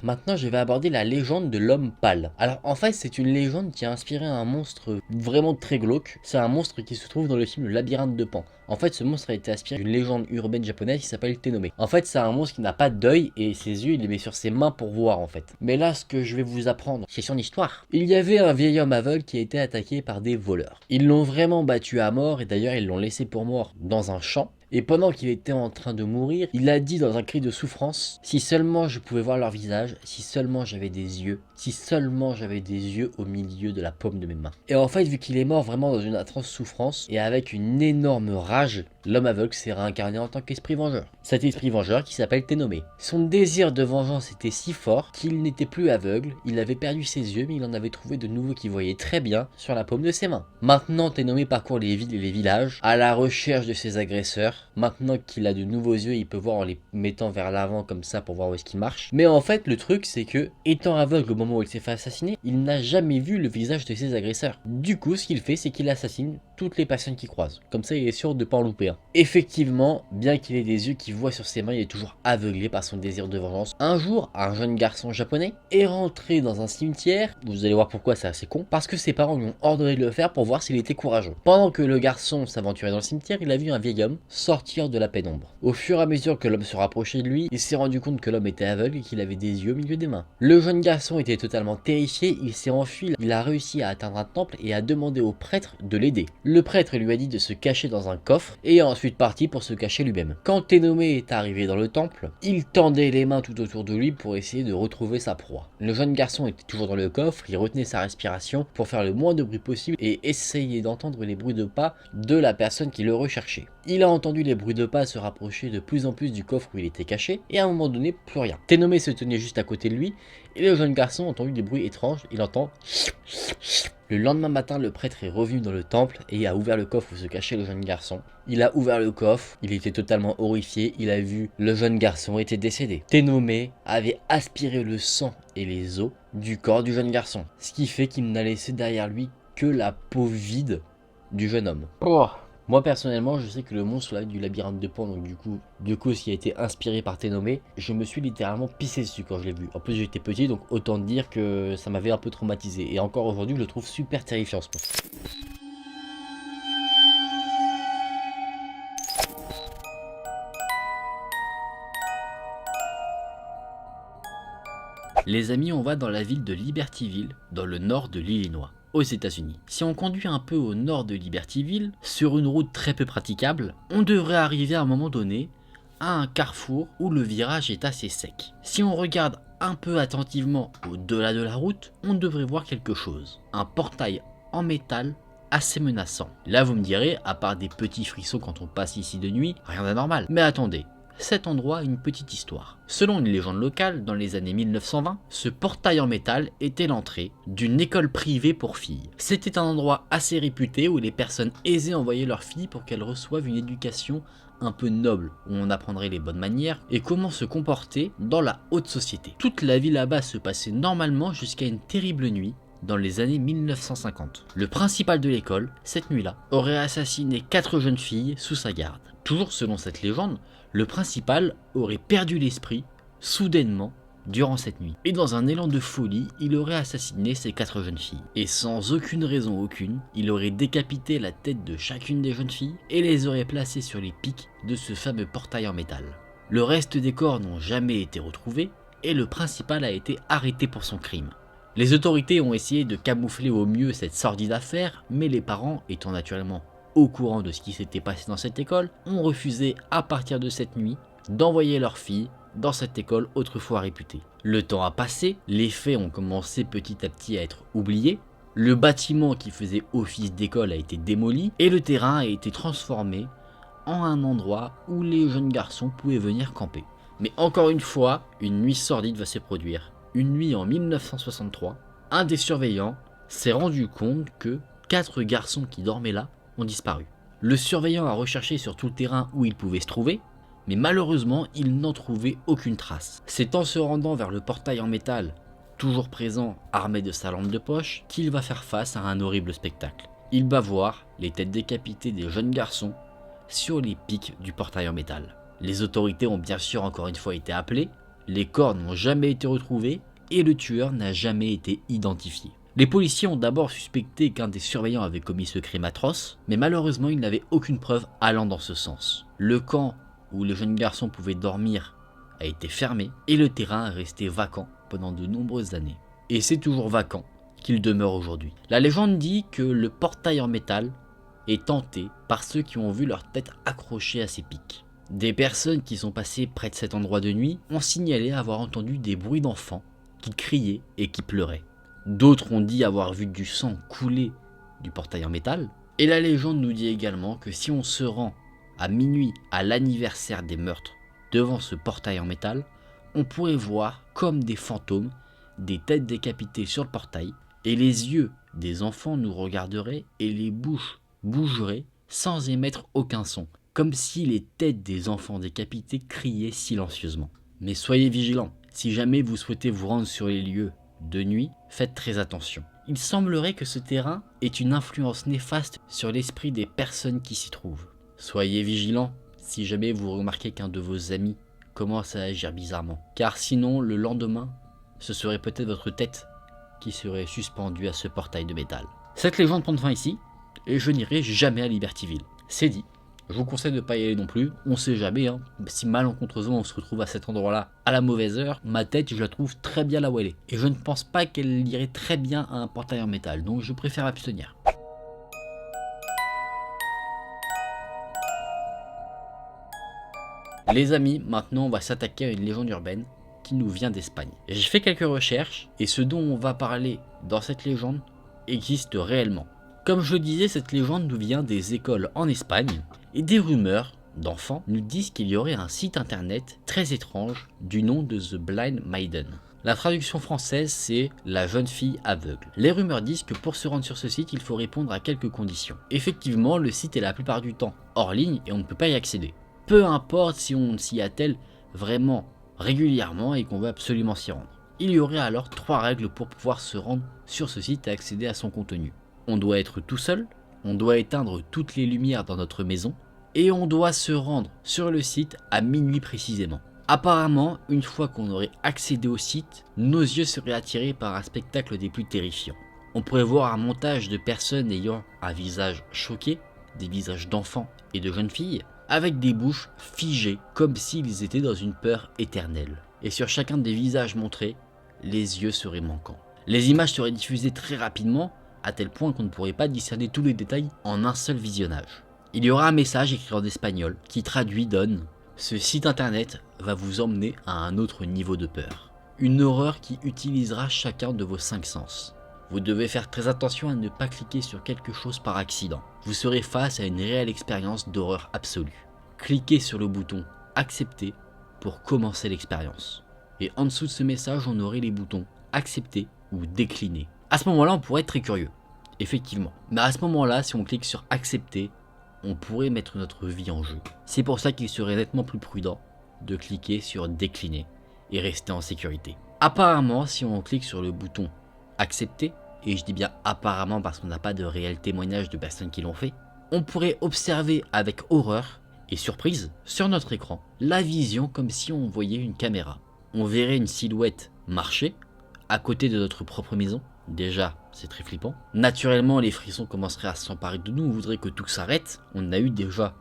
Maintenant, je vais aborder la légende de l'homme pâle. Alors, en fait, c'est une légende qui a inspiré un monstre vraiment très glauque. C'est un monstre qui se trouve dans le film Le Labyrinthe de Pan. En fait, ce monstre a été inspiré d'une légende urbaine japonaise qui s'appelle Tenome. En fait, c'est un monstre qui n'a pas d'œil et ses yeux, il les met sur ses mains pour voir, en fait. Mais là, ce que je vais vous apprendre, c'est son histoire. Il y avait un vieil homme aveugle qui a été attaqué par des voleurs. Ils l'ont vraiment battu à mort et d'ailleurs, ils l'ont laissé pour mort dans un champ. Et pendant qu'il était en train de mourir, il a dit dans un cri de souffrance « Si seulement je pouvais voir leur visage, si seulement j'avais des yeux, si seulement j'avais des yeux au milieu de la paume de mes mains. » Et en fait, vu qu'il est mort vraiment dans une atroce souffrance et avec une énorme rage, l'homme aveugle s'est réincarné en tant qu'esprit vengeur. Cet esprit vengeur qui s'appelle Tenome. Son désir de vengeance était si fort qu'il n'était plus aveugle, il avait perdu ses yeux mais il en avait trouvé de nouveaux qui voyaient très bien sur la paume de ses mains. Maintenant, Tenome parcourt les villes et les villages à la recherche de ses agresseurs. Maintenant qu'il a de nouveaux yeux, il peut voir en les mettant vers l'avant comme ça pour voir où est-ce qu'il marche. Mais en fait, le truc, c'est que, étant aveugle au moment où il s'est fait assassiner, il n'a jamais vu le visage de ses agresseurs. Du coup, ce qu'il fait, c'est qu'il assassine toutes les personnes qu'il croise. Comme ça, il est sûr de ne pas en louper un. Effectivement, bien qu'il ait des yeux qui voient sur ses mains, il est toujours aveuglé par son désir de vengeance. Un jour, un jeune garçon japonais est rentré dans un cimetière. Vous allez voir pourquoi c'est assez con. Parce que ses parents lui ont ordonné de le faire pour voir s'il était courageux. Pendant que le garçon s'aventurait dans le cimetière, il a vu un vieil homme sortir de la pénombre. Au fur et à mesure que l'homme se rapprochait de lui, il s'est rendu compte que l'homme était aveugle et qu'il avait des yeux au milieu des mains. Le jeune garçon était totalement terrifié, il s'est enfui, il a réussi à atteindre un temple et a demandé au prêtre de l'aider. Le prêtre lui a dit de se cacher dans un coffre et est ensuite parti pour se cacher lui-même. Quand Tenome est arrivé dans le temple, il tendait les mains tout autour de lui pour essayer de retrouver sa proie. Le jeune garçon était toujours dans le coffre, il retenait sa respiration pour faire le moins de bruit possible et essayer d'entendre les bruits de pas de la personne qui le recherchait. Il a entendu les bruits de pas se rapprocher de plus en plus du coffre où il était caché et à un moment donné plus rien. Tenome se tenait juste à côté de lui et le jeune garçon a entendu des bruits étranges, il entend. Le lendemain matin, le prêtre est revenu dans le temple et a ouvert le coffre où se cachait le jeune garçon. Il a ouvert le coffre, il était totalement horrifié, il a vu le jeune garçon était décédé. Tenome avait aspiré le sang et les os du corps du jeune garçon, ce qui fait qu'il n'a laissé derrière lui que la peau vide du jeune homme. Moi personnellement, je sais que le monstre là, du labyrinthe de Pan, donc du coup, ce qui a été inspiré par Tenome, je me suis littéralement pissé dessus quand je l'ai vu. En plus, j'étais petit, donc autant dire que ça m'avait un peu traumatisé. Et encore aujourd'hui, je le trouve super terrifiant ce monstre. Les amis, on va dans la ville de Libertyville, dans le nord de l'Illinois, aux États-Unis. Si on conduit un peu au nord de Libertyville, sur une route très peu praticable, on devrait arriver à un moment donné à un carrefour où le virage est assez sec. Si on regarde un peu attentivement au-delà de la route, on devrait voir quelque chose. Un portail en métal assez menaçant. Là vous me direz, à part des petits frissons quand on passe ici de nuit, rien d'anormal. Mais attendez, cet endroit a une petite histoire. Selon une légende locale, dans les années 1920, ce portail en métal était l'entrée d'une école privée pour filles. C'était un endroit assez réputé où les personnes aisées envoyaient leurs filles pour qu'elles reçoivent une éducation un peu noble, où on apprendrait les bonnes manières et comment se comporter dans la haute société. Toute la vie là-bas se passait normalement jusqu'à une terrible nuit dans les années 1950. Le principal de l'école, cette nuit-là, aurait assassiné 4 jeunes filles sous sa garde. Toujours selon cette légende, le principal aurait perdu l'esprit soudainement durant cette nuit. Et dans un élan de folie, il aurait assassiné ces 4 jeunes filles. Et sans aucune raison aucune, il aurait décapité la tête de chacune des jeunes filles et les aurait placées sur les pics de ce fameux portail en métal. Le reste des corps n'ont jamais été retrouvés et le principal a été arrêté pour son crime. Les autorités ont essayé de camoufler au mieux cette sordide affaire, mais les parents, étant naturellement au courant de ce qui s'était passé dans cette école, ont refusé à partir de cette nuit d'envoyer leurs filles dans cette école autrefois réputée. Le temps a passé, les faits ont commencé petit à petit à être oubliés, le bâtiment qui faisait office d'école a été démoli et le terrain a été transformé en un endroit où les jeunes garçons pouvaient venir camper. Mais encore une fois, une nuit sordide va se produire. Une nuit en 1963, un des surveillants s'est rendu compte que 4 garçons qui dormaient là ont disparu. Le surveillant a recherché sur tout le terrain où ils pouvaient se trouver, mais malheureusement, il n'en trouvait aucune trace. C'est en se rendant vers le portail en métal, toujours présent, armé de sa lampe de poche, qu'il va faire face à un horrible spectacle. Il va voir les têtes décapitées des jeunes garçons sur les pics du portail en métal. Les autorités ont bien sûr encore une fois été appelées, les corps n'ont jamais été retrouvés et le tueur n'a jamais été identifié. Les policiers ont d'abord suspecté qu'un des surveillants avait commis ce crime atroce, mais malheureusement ils n'avaient aucune preuve allant dans ce sens. Le camp où les jeunes garçons pouvaient dormir a été fermé et le terrain est resté vacant pendant de nombreuses années. Et c'est toujours vacant qu'il demeure aujourd'hui. La légende dit que le portail en métal est hanté par ceux qui ont vu leur tête accrochée à ses pics. Des personnes qui sont passées près de cet endroit de nuit ont signalé avoir entendu des bruits d'enfants qui criaient et qui pleuraient. D'autres ont dit avoir vu du sang couler du portail en métal. Et la légende nous dit également que si on se rend à minuit à l'anniversaire des meurtres devant ce portail en métal, on pourrait voir comme des fantômes des têtes décapitées sur le portail et les yeux des enfants nous regarderaient et les bouches bougeraient sans émettre aucun son, comme si les têtes des enfants décapités criaient silencieusement. Mais soyez vigilants, si jamais vous souhaitez vous rendre sur les lieux de nuit, faites très attention. Il semblerait que ce terrain ait une influence néfaste sur l'esprit des personnes qui s'y trouvent. Soyez vigilants si jamais vous remarquez qu'un de vos amis commence à agir bizarrement, car sinon le lendemain, ce serait peut-être votre tête qui serait suspendue à ce portail de métal. Cette légende prend fin ici, et je n'irai jamais à Libertyville. C'est dit. Je vous conseille de ne pas y aller non plus, on sait jamais, hein. Si malencontreusement on se retrouve à cet endroit-là à la mauvaise heure, ma tête je la trouve très bien là où elle est. Et je ne pense pas qu'elle irait très bien à un portail en métal, donc je préfère abstenir. Les amis, maintenant on va s'attaquer à une légende urbaine qui nous vient d'Espagne. J'ai fait quelques recherches et ce dont on va parler dans cette légende existe réellement. Comme je le disais, cette légende nous vient des écoles en Espagne et des rumeurs d'enfants nous disent qu'il y aurait un site internet très étrange du nom de The Blind Maiden. La traduction française c'est la jeune fille aveugle. Les rumeurs disent que pour se rendre sur ce site, il faut répondre à quelques conditions. Effectivement, le site est la plupart du temps hors ligne et on ne peut pas y accéder. Peu importe si on s'y attelle vraiment régulièrement et qu'on veut absolument s'y rendre. Il y aurait alors 3 règles pour pouvoir se rendre sur ce site et accéder à son contenu. On doit être tout seul, on doit éteindre toutes les lumières dans notre maison et on doit se rendre sur le site à minuit précisément. Apparemment, une fois qu'on aurait accédé au site, nos yeux seraient attirés par un spectacle des plus terrifiants. On pourrait voir un montage de personnes ayant un visage choqué, des visages d'enfants et de jeunes filles, avec des bouches figées comme s'ils étaient dans une peur éternelle. Et sur chacun des visages montrés, les yeux seraient manquants. Les images seraient diffusées très rapidement, à tel point qu'on ne pourrait pas discerner tous les détails en un seul visionnage. Il y aura un message écrit en espagnol qui traduit donne Ce site internet va vous emmener à un autre niveau de peur. Une horreur qui utilisera chacun de vos 5 sens. Vous devez faire très attention à ne pas cliquer sur quelque chose par accident. Vous serez face à une réelle expérience d'horreur absolue. Cliquez sur le bouton accepter pour commencer l'expérience. Et en dessous de ce message, on aurait les boutons accepter ou décliner. À ce moment-là, on pourrait être très curieux. Effectivement. Mais à ce moment-là, si on clique sur accepter, on pourrait mettre notre vie en jeu. C'est pour ça qu'il serait nettement plus prudent de cliquer sur décliner et rester en sécurité. Apparemment, si on clique sur le bouton accepter, et je dis bien apparemment parce qu'on n'a pas de réel témoignage de personnes qui l'ont fait, on pourrait observer avec horreur et surprise sur notre écran la vision comme si on voyait une caméra. On verrait une silhouette marcher à côté de notre propre maison. Déjà, c'est très flippant. Naturellement, les frissons commenceraient à s'emparer de nous, on voudrait que tout s'arrête. On a eu déjà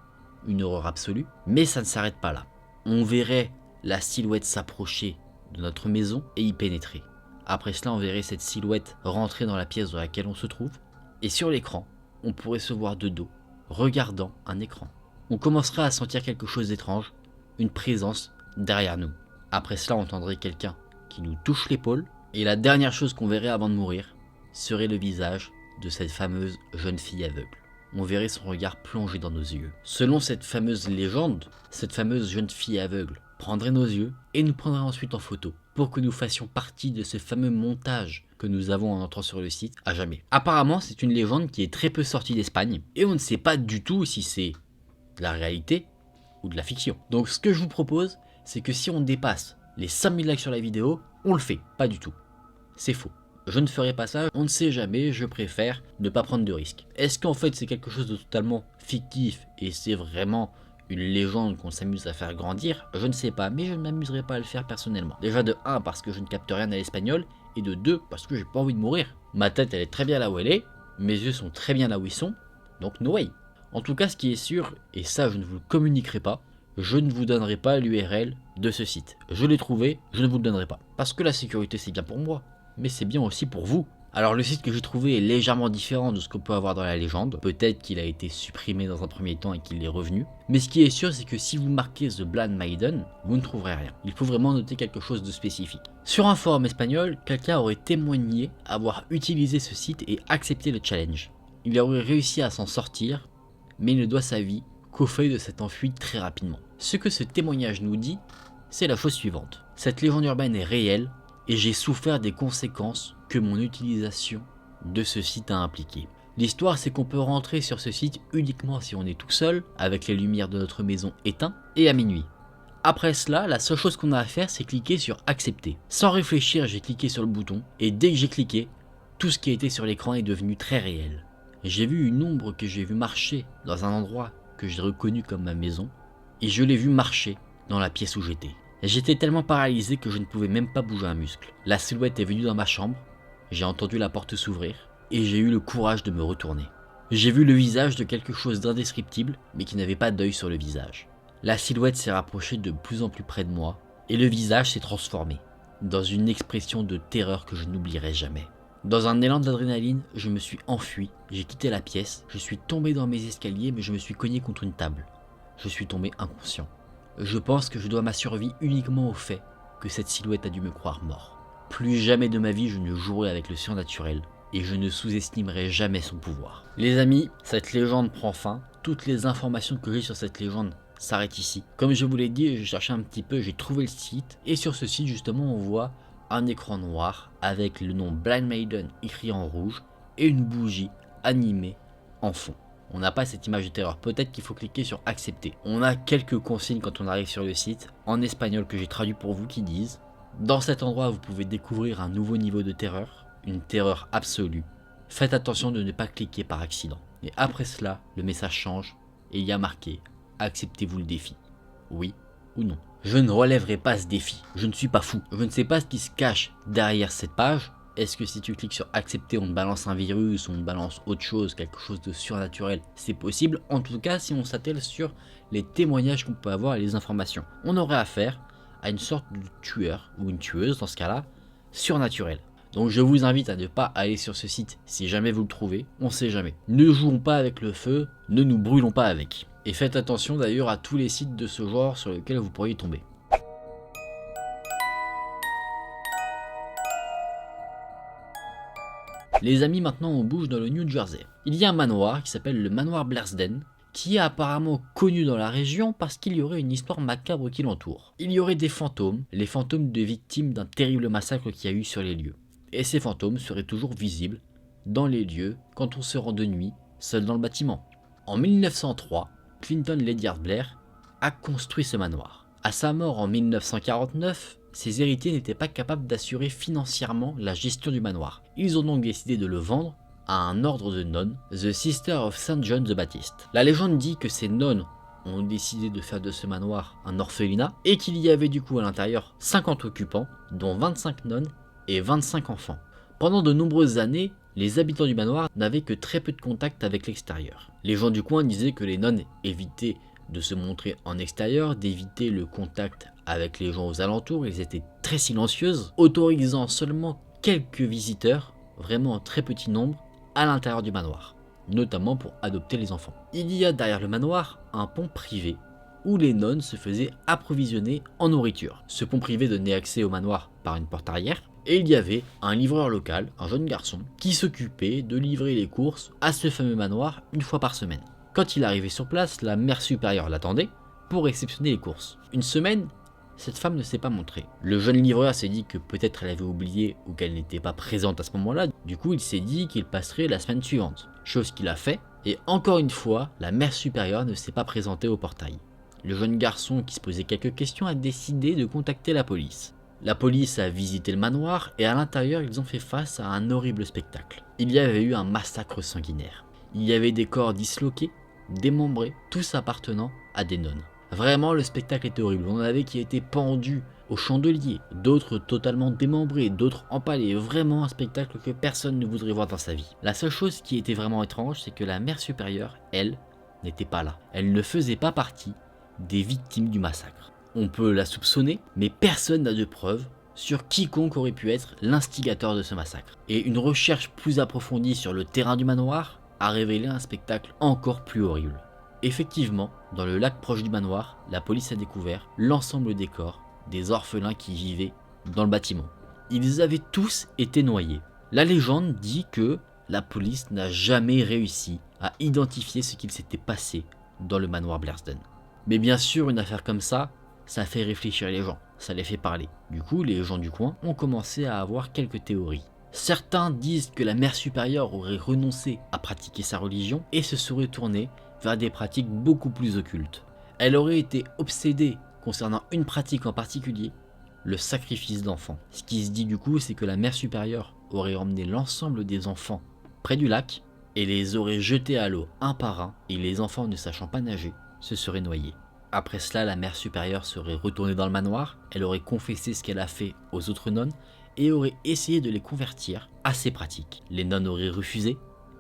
une horreur absolue, mais ça ne s'arrête pas là. On verrait la silhouette s'approcher de notre maison et y pénétrer. Après cela, on verrait cette silhouette rentrer dans la pièce dans laquelle on se trouve. Et sur l'écran, on pourrait se voir de dos, regardant un écran. On commencerait à sentir quelque chose d'étrange, une présence derrière nous. Après cela, on entendrait quelqu'un qui nous touche l'épaule. Et la dernière chose qu'on verrait avant de mourir serait le visage de cette fameuse jeune fille aveugle. On verrait son regard plongé dans nos yeux. Selon cette fameuse légende, cette fameuse jeune fille aveugle prendrait nos yeux et nous prendrait ensuite en photo pour que nous fassions partie de ce fameux montage que nous avons en entrant sur le site à jamais. Apparemment, c'est une légende qui est très peu sortie d'Espagne et on ne sait pas du tout si c'est de la réalité ou de la fiction. Donc ce que je vous propose, c'est que si on dépasse les 5000 likes sur la vidéo, on le fait. Pas du tout. C'est faux. Je ne ferai pas ça, on ne sait jamais, je préfère ne pas prendre de risques. Est-ce qu'en fait c'est quelque chose de totalement fictif et c'est vraiment une légende qu'on s'amuse à faire grandir? Je ne sais pas, mais je ne m'amuserai pas à le faire personnellement. Déjà de 1 parce que je ne capte rien à l'espagnol et de 2 parce que j'ai pas envie de mourir. Ma tête elle est très bien là où elle est, mes yeux sont très bien là où ils sont, donc no way. En tout cas ce qui est sûr, et ça je ne vous le communiquerai pas, je ne vous donnerai pas l'URL de ce site. Je l'ai trouvé, je ne vous le donnerai pas. Parce que la sécurité c'est bien pour moi, mais c'est bien aussi pour vous. Alors le site que j'ai trouvé est légèrement différent de ce qu'on peut avoir dans la légende. Peut-être qu'il a été supprimé dans un premier temps et qu'il est revenu. Mais ce qui est sûr c'est que si vous marquez The Blind Maiden, vous ne trouverez rien. Il faut vraiment noter quelque chose de spécifique. Sur un forum espagnol, quelqu'un aurait témoigné avoir utilisé ce site et accepté le challenge. Il aurait réussi à s'en sortir, mais il ne doit sa vie qu'au fait de s'être enfui très rapidement. Ce que ce témoignage nous dit, c'est la chose suivante. Cette légende urbaine est réelle et j'ai souffert des conséquences que mon utilisation de ce site a impliquées. L'histoire c'est qu'on peut rentrer sur ce site uniquement si on est tout seul, avec les lumières de notre maison éteintes et à minuit. Après cela, la seule chose qu'on a à faire c'est cliquer sur accepter. Sans réfléchir, j'ai cliqué sur le bouton et dès que j'ai cliqué, tout ce qui était sur l'écran est devenu très réel. J'ai vu une ombre que j'ai vu marcher dans un endroit que j'ai reconnu comme ma maison et je l'ai vu marcher dans la pièce où j'étais. J'étais tellement paralysé que je ne pouvais même pas bouger un muscle. La silhouette est venue dans ma chambre, j'ai entendu la porte s'ouvrir et j'ai eu le courage de me retourner. J'ai vu le visage de quelque chose d'indescriptible mais qui n'avait pas d'œil sur le visage. La silhouette s'est rapprochée de plus en plus près de moi et le visage s'est transformé dans une expression de terreur que je n'oublierai jamais. Dans un élan d'adrénaline, je me suis enfui, j'ai quitté la pièce, je suis tombé dans mes escaliers mais je me suis cogné contre une table. Je suis tombé inconscient. Je pense que je dois ma survie uniquement au fait que cette silhouette a dû me croire mort. Plus jamais de ma vie je ne jouerai avec le surnaturel et je ne sous-estimerai jamais son pouvoir. Les amis, cette légende prend fin. Toutes les informations que j'ai sur cette légende s'arrêtent ici. Comme je vous l'ai dit, j'ai cherché un petit peu, j'ai trouvé le site et sur ce site justement on voit un écran noir avec le nom Blind Maiden écrit en rouge et une bougie animée en fond. On n'a pas cette image de terreur, peut-être qu'il faut cliquer sur accepter. On a quelques consignes quand on arrive sur le site, en espagnol que j'ai traduit pour vous qui disent: dans cet endroit vous pouvez découvrir un nouveau niveau de terreur, une terreur absolue. Faites attention de ne pas cliquer par accident. Et après cela, le message change et il y a marqué: acceptez-vous le défi, oui ou non. Je ne relèverai pas ce défi, je ne suis pas fou. Je ne sais pas ce qui se cache derrière cette page. Est-ce que si tu cliques sur accepter, on te balance un virus, on te balance autre chose, quelque chose de surnaturel? C'est possible, en tout cas si on s'attelle sur les témoignages qu'on peut avoir et les informations. On aurait affaire à une sorte de tueur, ou une tueuse dans ce cas-là, surnaturel. Donc je vous invite à ne pas aller sur ce site si jamais vous le trouvez, on sait jamais. Ne jouons pas avec le feu, ne nous brûlons pas avec. Et faites attention d'ailleurs à tous les sites de ce genre sur lesquels vous pourriez tomber. Les amis, maintenant on bouge dans le New Jersey. Il y a un manoir qui s'appelle le manoir Blairsden, qui est apparemment connu dans la région parce qu'il y aurait une histoire macabre qui l'entoure. Il y aurait des fantômes, les fantômes de victimes d'un terrible massacre qu'il y a eu sur les lieux. Et ces fantômes seraient toujours visibles dans les lieux quand on se rend de nuit, seul dans le bâtiment. En 1903, Clinton Ledyard Blair a construit ce manoir. À sa mort en 1949, ses héritiers n'étaient pas capables d'assurer financièrement la gestion du manoir. Ils ont donc décidé de le vendre à un ordre de nonnes, The Sister of St. John the Baptist. La légende dit que ces nonnes ont décidé de faire de ce manoir un orphelinat et qu'il y avait du coup à l'intérieur 50 occupants, dont 25 nonnes et 25 enfants. Pendant de nombreuses années, les habitants du manoir n'avaient que très peu de contact avec l'extérieur. Les gens du coin disaient que les nonnes évitaient de se montrer en extérieur, d'éviter le contact avec les gens aux alentours, elles étaient très silencieuses, autorisant seulement quelques visiteurs, vraiment en très petit nombre, à l'intérieur du manoir, notamment pour adopter les enfants. Il y a derrière le manoir un pont privé où les nonnes se faisaient approvisionner en nourriture. Ce pont privé donnait accès au manoir par une porte arrière, et il y avait un livreur local, un jeune garçon, qui s'occupait de livrer les courses à ce fameux manoir une fois par semaine. Quand il arrivait sur place, la mère supérieure l'attendait pour réceptionner les courses. Une semaine, cette femme ne s'est pas montrée. Le jeune livreur s'est dit que peut-être elle avait oublié ou qu'elle n'était pas présente à ce moment-là. Du coup, il s'est dit qu'il passerait la semaine suivante. Chose qu'il a fait. Et encore une fois, la mère supérieure ne s'est pas présentée au portail. Le jeune garçon qui se posait quelques questions a décidé de contacter la police. La police a visité le manoir et à l'intérieur, ils ont fait face à un horrible spectacle. Il y avait eu un massacre sanguinaire. Il y avait des corps disloqués, démembrés, tous appartenant à des nonnes. Vraiment, le spectacle était horrible. On en avait qui étaient pendus au chandelier, d'autres totalement démembrés, d'autres empalés. Vraiment un spectacle que personne ne voudrait voir dans sa vie. La seule chose qui était vraiment étrange, c'est que la mère supérieure, elle, n'était pas là. Elle ne faisait pas partie des victimes du massacre. On peut la soupçonner, mais personne n'a de preuves sur quiconque aurait pu être l'instigateur de ce massacre. Et une recherche plus approfondie sur le terrain du manoir a révélé un spectacle encore plus horrible. Effectivement, dans le lac proche du manoir, la police a découvert l'ensemble des corps des orphelins qui vivaient dans le bâtiment. Ils avaient tous été noyés. La légende dit que la police n'a jamais réussi à identifier ce qu'il s'était passé dans le manoir Blairsden. Mais bien sûr, une affaire comme ça fait réfléchir les gens, ça les fait parler. Du coup, les gens du coin ont commencé à avoir quelques théories. Certains disent que la mère supérieure aurait renoncé à pratiquer sa religion et se serait tournée vers des pratiques beaucoup plus occultes. Elle aurait été obsédée concernant une pratique en particulier, le sacrifice d'enfants. Ce qui se dit du coup, c'est que la mère supérieure aurait emmené l'ensemble des enfants près du lac et les aurait jetés à l'eau un par un, et les enfants, ne sachant pas nager, se seraient noyés. Après cela, la mère supérieure serait retournée dans le manoir, elle aurait confessé ce qu'elle a fait aux autres nonnes et aurait essayé de les convertir à ses pratiques. Les nonnes auraient refusé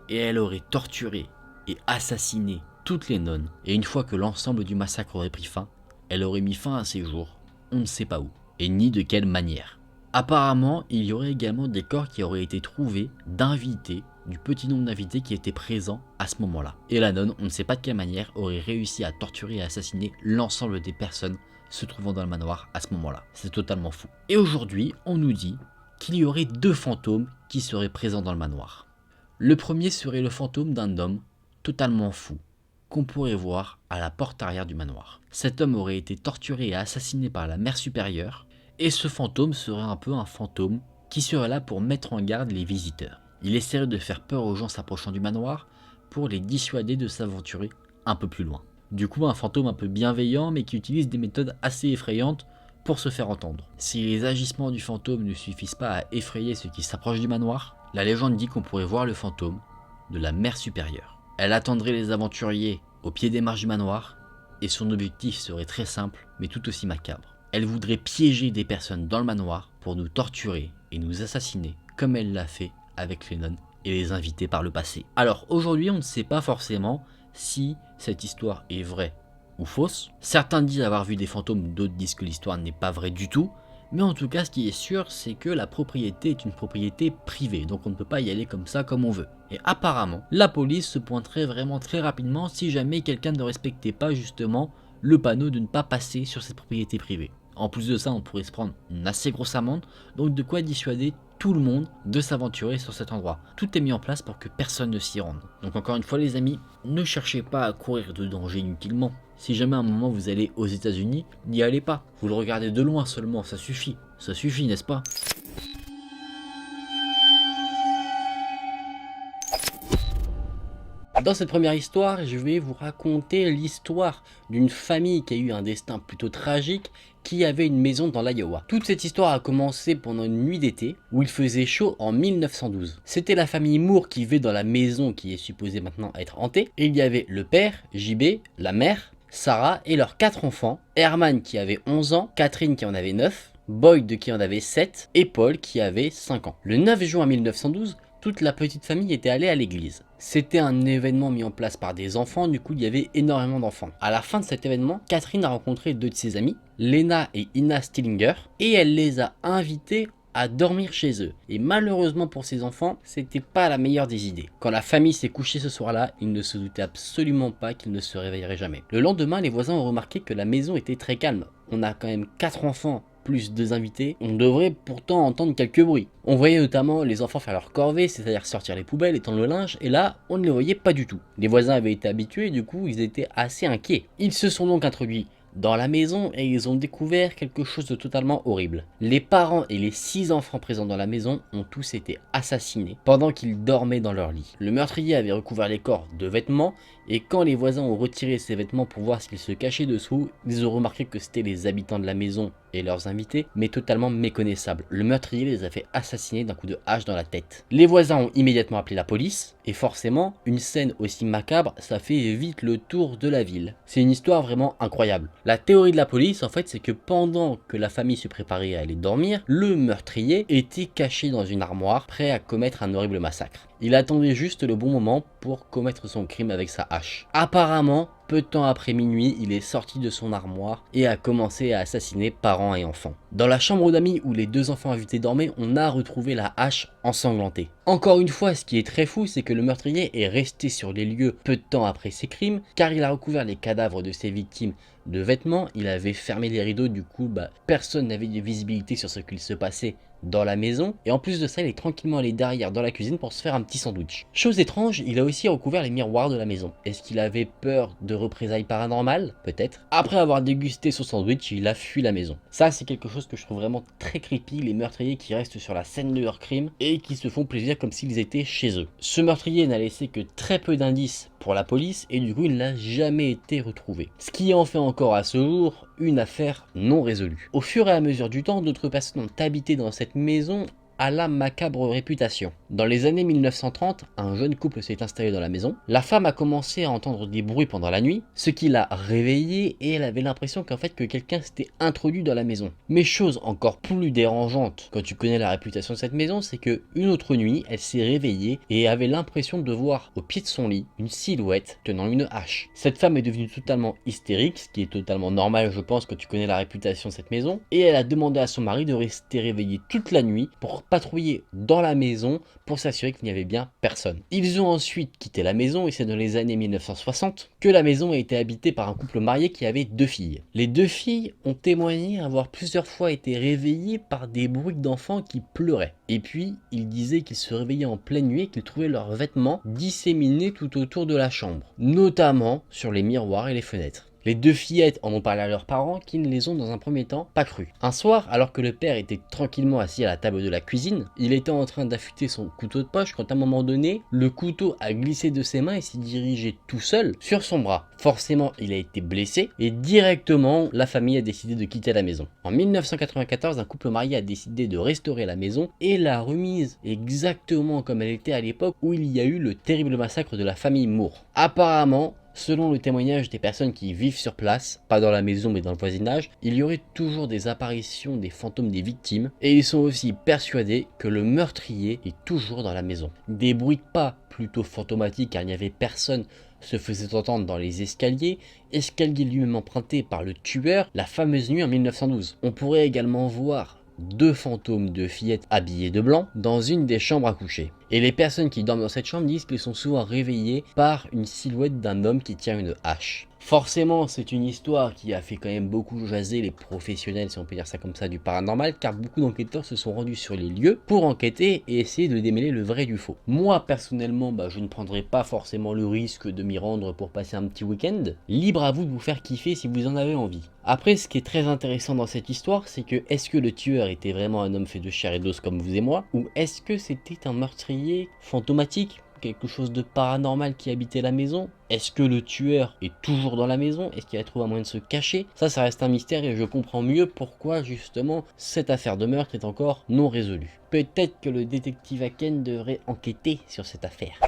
et elle aurait torturé et assassiné toutes les nonnes, et une fois que l'ensemble du massacre aurait pris fin, elle aurait mis fin à ses jours, on ne sait pas où, et ni de quelle manière. Apparemment, il y aurait également des corps qui auraient été trouvés d'invités, du petit nombre d'invités qui étaient présents à ce moment-là. Et la nonne, on ne sait pas de quelle manière, aurait réussi à torturer et assassiner l'ensemble des personnes se trouvant dans le manoir à ce moment-là. C'est totalement fou. Et aujourd'hui, on nous dit qu'il y aurait 2 fantômes qui seraient présents dans le manoir. Le premier serait le fantôme d'un homme totalement fou, qu'on pourrait voir à la porte arrière du manoir. Cet homme aurait été torturé et assassiné par la mère supérieure, et ce fantôme serait un peu un fantôme qui serait là pour mettre en garde les visiteurs. Il essaierait de faire peur aux gens s'approchant du manoir pour les dissuader de s'aventurer un peu plus loin. Du coup, un fantôme un peu bienveillant mais qui utilise des méthodes assez effrayantes pour se faire entendre. Si les agissements du fantôme ne suffisent pas à effrayer ceux qui s'approchent du manoir, la légende dit qu'on pourrait voir le fantôme de la mère supérieure. Elle attendrait les aventuriers au pied des marches du manoir, et son objectif serait très simple, mais tout aussi macabre. Elle voudrait piéger des personnes dans le manoir pour nous torturer et nous assassiner, comme elle l'a fait avec les nonnes et les invités par le passé. Alors aujourd'hui, on ne sait pas forcément si cette histoire est vraie ou fausse. Certains disent avoir vu des fantômes, d'autres disent que l'histoire n'est pas vraie du tout, Mais en tout cas, ce qui est sûr, c'est que la propriété est une propriété privée, donc on ne peut pas y aller comme ça comme on veut. Et apparemment, la police se pointerait vraiment très rapidement si jamais quelqu'un ne respectait pas justement le panneau de ne pas passer sur cette propriété privée. En plus de ça, on pourrait se prendre une assez grosse amende, donc de quoi dissuader tout le monde de s'aventurer sur cet endroit. Tout est mis en place pour que personne ne s'y rende. Donc encore une fois les amis, ne cherchez pas à courir de danger inutilement. Si jamais à un moment vous allez aux États-Unis, n'y allez pas. Vous le regardez de loin seulement, ça suffit. Ça suffit, n'est-ce pas? Dans cette première histoire, je vais vous raconter l'histoire d'une famille qui a eu un destin plutôt tragique, qui avait une maison dans l'Iowa. Toute cette histoire a commencé pendant une nuit d'été, où il faisait chaud en 1912. C'était la famille Moore qui vivait dans la maison qui est supposée maintenant être hantée, et il y avait le père, JB, la mère, Sarah et leurs 4 enfants, Herman qui avait 11 ans, Catherine qui en avait 9, Boyd qui en avait 7 et Paul qui avait 5 ans. Le 9 juin 1912, toute la petite famille était allée à l'église. C'était un événement mis en place par des enfants, du coup il y avait énormément d'enfants. À la fin de cet événement, Catherine a rencontré 2 de ses amies, Lena et Ina Stillinger, et elle les a invités à dormir chez eux. Et malheureusement pour ces enfants, c'était pas la meilleure des idées. Quand la famille s'est couchée ce soir-là, ils ne se doutaient absolument pas qu'ils ne se réveilleraient jamais. Le lendemain, les voisins ont remarqué que la maison était très calme. On a quand même 4 enfants plus 2 invités, on devrait pourtant entendre quelques bruits. On voyait notamment les enfants faire leur corvée, c'est-à-dire sortir les poubelles, étendre le linge, et là, on ne les voyait pas du tout. Les voisins avaient été habitués, du coup, ils étaient assez inquiets. Ils se sont donc introduits dans la maison et ils ont découvert quelque chose de totalement horrible. Les parents et les 6 enfants présents dans la maison ont tous été assassinés pendant qu'ils dormaient dans leur lit. Le meurtrier avait recouvert les corps de vêtements et quand les voisins ont retiré ces vêtements pour voir ce qu'ils se cachaient dessous, ils ont remarqué que c'était les habitants de la maison et leurs invités, mais totalement méconnaissables. Le meurtrier les a fait assassiner d'un coup de hache dans la tête. Les voisins ont immédiatement appelé la police, et forcément, une scène aussi macabre, ça fait vite le tour de la ville. C'est une histoire vraiment incroyable. La théorie de la police, en fait, c'est que pendant que la famille se préparait à aller dormir, le meurtrier était caché dans une armoire, prêt à commettre un horrible massacre. Il attendait juste le bon moment pour commettre son crime avec sa hache. Apparemment, peu de temps après minuit, il est sorti de son armoire et a commencé à assassiner parents et enfants. Dans la chambre d'amis où les 2 enfants invités dormaient, on a retrouvé la hache ensanglantée. Encore une fois, ce qui est très fou, c'est que le meurtrier est resté sur les lieux peu de temps après ses crimes, car il a recouvert les cadavres de ses victimes de vêtements, il avait fermé les rideaux, du coup personne n'avait de visibilité sur ce qu'il se passait dans la maison, et en plus de ça il est tranquillement allé derrière dans la cuisine pour se faire un petit sandwich. Chose étrange, il a aussi recouvert les miroirs de la maison. Est-ce qu'il avait peur de représailles paranormales? Peut-être. Après avoir dégusté son sandwich, il a fui la maison. Ça c'est quelque chose que je trouve vraiment très creepy, les meurtriers qui restent sur la scène de leur crime et qui se font plaisir comme s'ils étaient chez eux. Ce meurtrier n'a laissé que très peu d'indices pour la police et du coup il n'a jamais été retrouvé. Ce qui en fait encore à ce jour une affaire non résolue. Au fur et à mesure du temps, d'autres personnes ont habité dans cette maison à la macabre réputation. Dans les années 1930, un jeune couple s'est installé dans la maison. La femme a commencé à entendre des bruits pendant la nuit, ce qui l'a réveillée et elle avait l'impression qu'en fait que quelqu'un s'était introduit dans la maison. Mais chose encore plus dérangeante quand tu connais la réputation de cette maison, c'est que une autre nuit, elle s'est réveillée et avait l'impression de voir au pied de son lit une silhouette tenant une hache. Cette femme est devenue totalement hystérique, ce qui est totalement normal je pense quand tu connais la réputation de cette maison, et elle a demandé à son mari de rester réveillé toute la nuit pour patrouiller dans la maison pour s'assurer qu'il n'y avait bien personne. Ils ont ensuite quitté la maison et c'est dans les années 1960 que la maison a été habitée par un couple marié qui avait 2 filles. Les 2 filles ont témoigné avoir plusieurs fois été réveillées par des bruits d'enfants qui pleuraient. Et puis, ils disaient qu'ils se réveillaient en pleine nuit et qu'ils trouvaient leurs vêtements disséminés tout autour de la chambre, notamment sur les miroirs et les fenêtres. Les 2 fillettes en ont parlé à leurs parents qui ne les ont dans un premier temps pas cru. Un soir, alors que le père était tranquillement assis à la table de la cuisine, il était en train d'affûter son couteau de poche quand à un moment donné, le couteau a glissé de ses mains et s'est dirigé tout seul sur son bras. Forcément, il a été blessé et directement, la famille a décidé de quitter la maison. En 1994, un couple marié a décidé de restaurer la maison et l'a remise exactement comme elle était à l'époque où il y a eu le terrible massacre de la famille Moore. Apparemment, selon le témoignage des personnes qui vivent sur place, pas dans la maison mais dans le voisinage, il y aurait toujours des apparitions des fantômes des victimes et ils sont aussi persuadés que le meurtrier est toujours dans la maison. Des bruits pas plutôt fantomatiques car il n'y avait personne se faisaient entendre dans les escaliers, escalier lui-même emprunté par le tueur la fameuse nuit en 1912. On pourrait également voir 2 fantômes de fillettes habillées de blanc dans une des chambres à coucher. Et les personnes qui dorment dans cette chambre disent qu'ils sont souvent réveillés par une silhouette d'un homme qui tient une hache. Forcément, c'est une histoire qui a fait quand même beaucoup jaser les professionnels, si on peut dire ça comme ça, du paranormal, car beaucoup d'enquêteurs se sont rendus sur les lieux pour enquêter et essayer de démêler le vrai du faux. Moi, personnellement, je ne prendrai pas forcément le risque de m'y rendre pour passer un petit week-end. Libre à vous de vous faire kiffer si vous en avez envie. Après, ce qui est très intéressant dans cette histoire, c'est que est-ce que le tueur était vraiment un homme fait de chair et d'os comme vous et moi, ou est-ce que c'était un meurtrier fantomatique ? Quelque chose de paranormal qui habitait la maison? Est-ce que le tueur est toujours dans la maison? Est-ce qu'il a trouvé un moyen de se cacher? Ça reste un mystère et je comprends mieux pourquoi justement cette affaire de meurtre est encore non résolue. Peut-être que le détective Aken devrait enquêter sur cette affaire.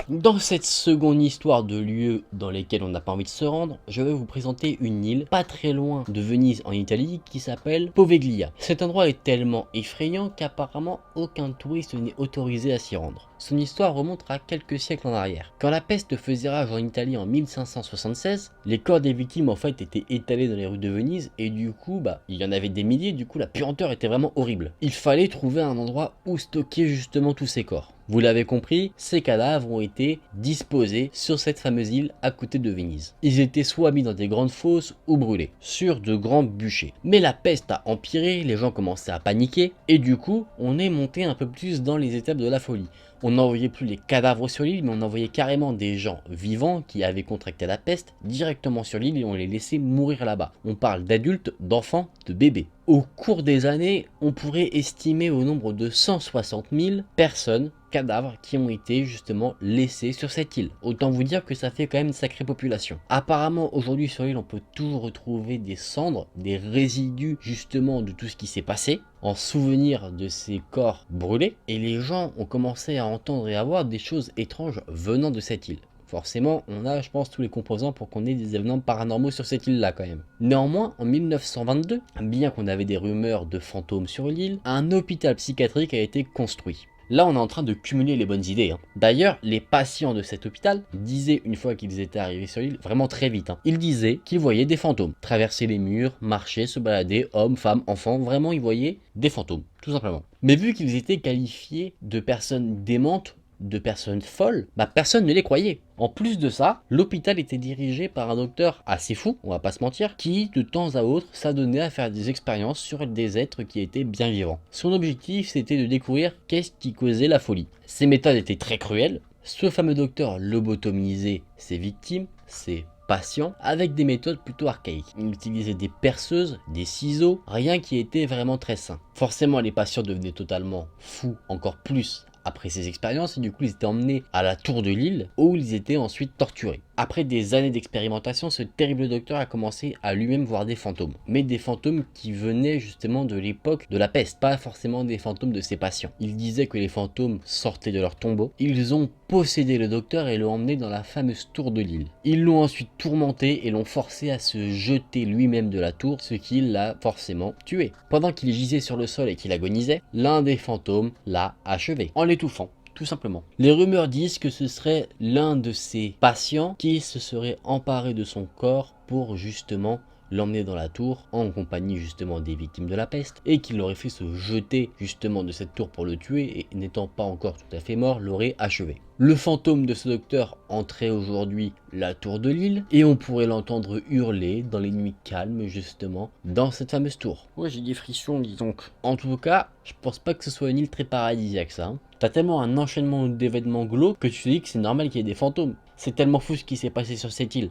Dans cette seconde histoire de lieux dans lesquels on n'a pas envie de se rendre, je vais vous présenter une île pas très loin de Venise en Italie qui s'appelle Poveglia. Cet endroit est tellement effrayant qu'apparemment aucun touriste n'est autorisé à s'y rendre. Son histoire remonte à quelques siècles en arrière. Quand la peste faisait rage en Italie en 1576, les corps des victimes en fait étaient étalés dans les rues de Venise et du coup il y en avait des milliers, du coup la puanteur était vraiment horrible. Il fallait trouver un endroit où stocker justement tous ces corps. Vous l'avez compris, ces cadavres ont été disposés sur cette fameuse île à côté de Venise. Ils étaient soit mis dans des grandes fosses ou brûlés, sur de grands bûchers. Mais la peste a empiré, les gens commençaient à paniquer, et du coup, on est monté un peu plus dans les étapes de la folie. On n'envoyait plus les cadavres sur l'île, mais on envoyait carrément des gens vivants qui avaient contracté la peste directement sur l'île et on les laissait mourir là-bas. On parle d'adultes, d'enfants, de bébés. Au cours des années, on pourrait estimer au nombre de 160 000 personnes, cadavres, qui ont été justement laissés sur cette île. Autant vous dire que ça fait quand même une sacrée population. Apparemment, aujourd'hui sur l'île, on peut toujours retrouver des cendres, des résidus justement de tout ce qui s'est passé, en souvenir de ces corps brûlés. Et les gens ont commencé à entendre et à voir des choses étranges venant de cette île. Forcément, on a, je pense, tous les composants pour qu'on ait des événements paranormaux sur cette île-là quand même. Néanmoins, en 1922, bien qu'on avait des rumeurs de fantômes sur l'île, un hôpital psychiatrique a été construit. Là, on est en train de cumuler les bonnes idées. D'ailleurs, les patients de cet hôpital disaient, une fois qu'ils étaient arrivés sur l'île, vraiment très vite, ils disaient qu'ils voyaient des fantômes. Traverser les murs, marcher, se balader, hommes, femmes, enfants, vraiment ils voyaient des fantômes, tout simplement. Mais vu qu'ils étaient qualifiés de personnes démentes, de personnes folles, personne ne les croyait. En plus de ça, l'hôpital était dirigé par un docteur assez fou, on va pas se mentir, qui de temps à autre s'adonnait à faire des expériences sur des êtres qui étaient bien vivants. Son objectif c'était de découvrir qu'est-ce qui causait la folie. Ses méthodes étaient très cruelles. Ce fameux docteur lobotomisait ses victimes, ses patients, avec des méthodes plutôt archaïques. Il utilisait des perceuses, des ciseaux, rien qui était vraiment très sain. Forcément les patients devenaient totalement fous, encore plus après ces expériences, et du coup ils étaient emmenés à la tour de l'île où ils étaient ensuite torturés. Après des années d'expérimentation, ce terrible docteur a commencé à lui-même voir des fantômes. Mais des fantômes qui venaient justement de l'époque de la peste, pas forcément des fantômes de ses patients. Il disait que les fantômes sortaient de leur tombeau. Ils ont possédé le docteur et l'ont emmené dans la fameuse tour de l'île. Ils l'ont ensuite tourmenté et l'ont forcé à se jeter lui-même de la tour, ce qui l'a forcément tué. Pendant qu'il gisait sur le sol et qu'il agonisait, l'un des fantômes l'a achevé, en l'étouffant. Tout simplement. Les rumeurs disent que ce serait l'un de ses patients qui se serait emparé de son corps pour justement l'emmener dans la tour en compagnie justement des victimes de la peste et qu'il l'aurait fait se jeter justement de cette tour pour le tuer et n'étant pas encore tout à fait mort l'aurait achevé. Le fantôme de ce docteur entrait aujourd'hui la tour de l'île et on pourrait l'entendre hurler dans les nuits calmes justement dans cette fameuse tour. Ouais, j'ai des frissons dis donc. En tout cas, je pense pas que ce soit une île très paradisiaque ça. T'as tellement un enchaînement d'événements glauques que tu te dis que c'est normal qu'il y ait des fantômes. C'est tellement fou ce qui s'est passé sur cette île.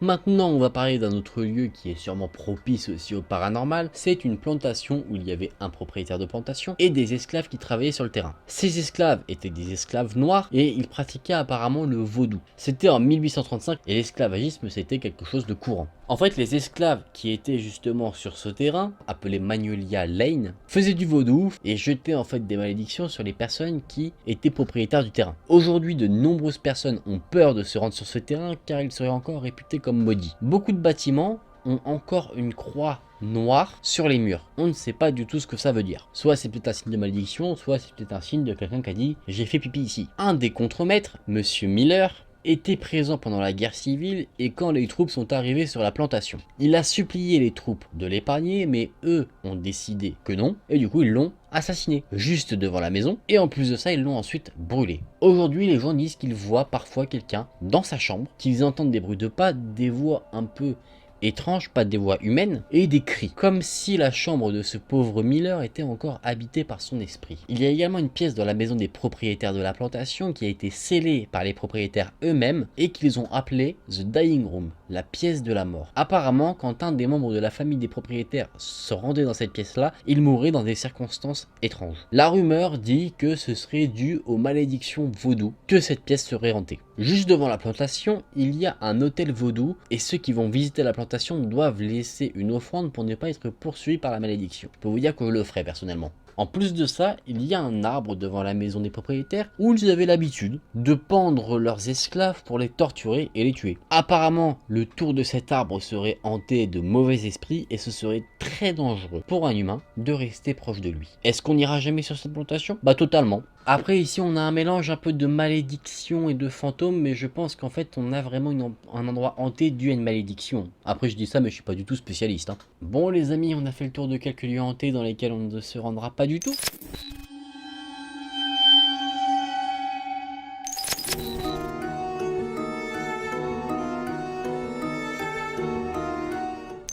Maintenant, on va parler d'un autre lieu qui est sûrement propice aussi au paranormal. C'est une plantation où il y avait un propriétaire de plantation et des esclaves qui travaillaient sur le terrain. Ces esclaves étaient des esclaves noirs et ils pratiquaient apparemment le vaudou. C'était en 1835 et l'esclavagisme c'était quelque chose de courant. En fait, les esclaves qui étaient justement sur ce terrain, appelé Magnolia Lane, faisaient du vaudou et jetaient en fait des malédictions sur les personnes qui étaient propriétaires du terrain. Aujourd'hui, de nombreuses personnes ont peur de se rendre sur ce terrain car il serait encore réputé comme maudit. Beaucoup de bâtiments ont encore une croix noire sur les murs. On ne sait pas du tout ce que ça veut dire. Soit c'est peut-être un signe de malédiction, soit c'est peut-être un signe de quelqu'un qui a dit « j'ai fait pipi ici ». Un des contremaîtres, Monsieur Miller, était présent pendant la guerre civile et quand les troupes sont arrivées sur la plantation. Il a supplié les troupes de l'épargner, mais eux ont décidé que non, et du coup ils l'ont assassiné juste devant la maison, et en plus de ça ils l'ont ensuite brûlé. Aujourd'hui les gens disent qu'ils voient parfois quelqu'un dans sa chambre, qu'ils entendent des bruits de pas, des voix un peu étranges, pas des voix humaines, et des cris, comme si la chambre de ce pauvre Miller était encore habitée par son esprit. Il y a également une pièce dans la maison des propriétaires de la plantation qui a été scellée par les propriétaires eux-mêmes et qu'ils ont appelée The Dying Room, la pièce de la mort. Apparemment, quand un des membres de la famille des propriétaires se rendait dans cette pièce-là, il mourrait dans des circonstances étranges. La rumeur dit que ce serait dû aux malédictions vaudou que cette pièce serait hantée. Juste devant la plantation, il y a un hôtel vaudou et ceux qui vont visiter la plantation doivent laisser une offrande pour ne pas être poursuivis par la malédiction. Je peux vous dire que je le ferai personnellement. En plus de ça, il y a un arbre devant la maison des propriétaires où ils avaient l'habitude de pendre leurs esclaves pour les torturer et les tuer. Apparemment, le tour de cet arbre serait hanté de mauvais esprits et ce serait très dangereux pour un humain de rester proche de lui. Est-ce qu'on n'ira jamais sur cette plantation? Bah totalement. Après ici on a un mélange un peu de malédiction et de fantômes, mais je pense qu'en fait on a vraiment un endroit hanté dû à une malédiction. Après je dis ça mais je suis pas du tout spécialiste. Bon les amis, on a fait le tour de quelques lieux hantés dans lesquels on ne se rendra pas du tout.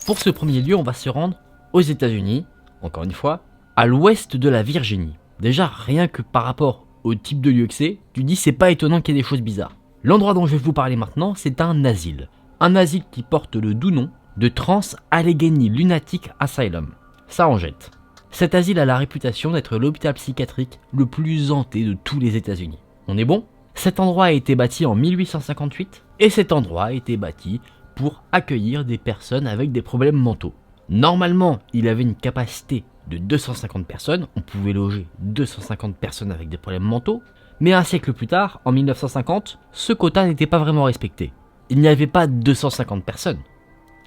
Pour ce premier lieu, on va se rendre aux États-Unis, encore une fois, à l'ouest de la Virginie. Déjà, rien que par rapport au type de lieu que c'est, tu dis c'est pas étonnant qu'il y ait des choses bizarres. L'endroit dont je vais vous parler maintenant, c'est un asile. Un asile qui porte le doux nom de Trans-Allegheny Lunatic Asylum. Ça en jette. Cet asile a la réputation d'être l'hôpital psychiatrique le plus hanté de tous les États-Unis. On est bon? Cet endroit a été bâti en 1858 et cet endroit a été bâti pour accueillir des personnes avec des problèmes mentaux. Normalement, il avait une capacité de 250 personnes, on pouvait loger 250 personnes avec des problèmes mentaux, mais un siècle plus tard, en 1950, ce quota n'était pas vraiment respecté. Il n'y avait pas 250 personnes,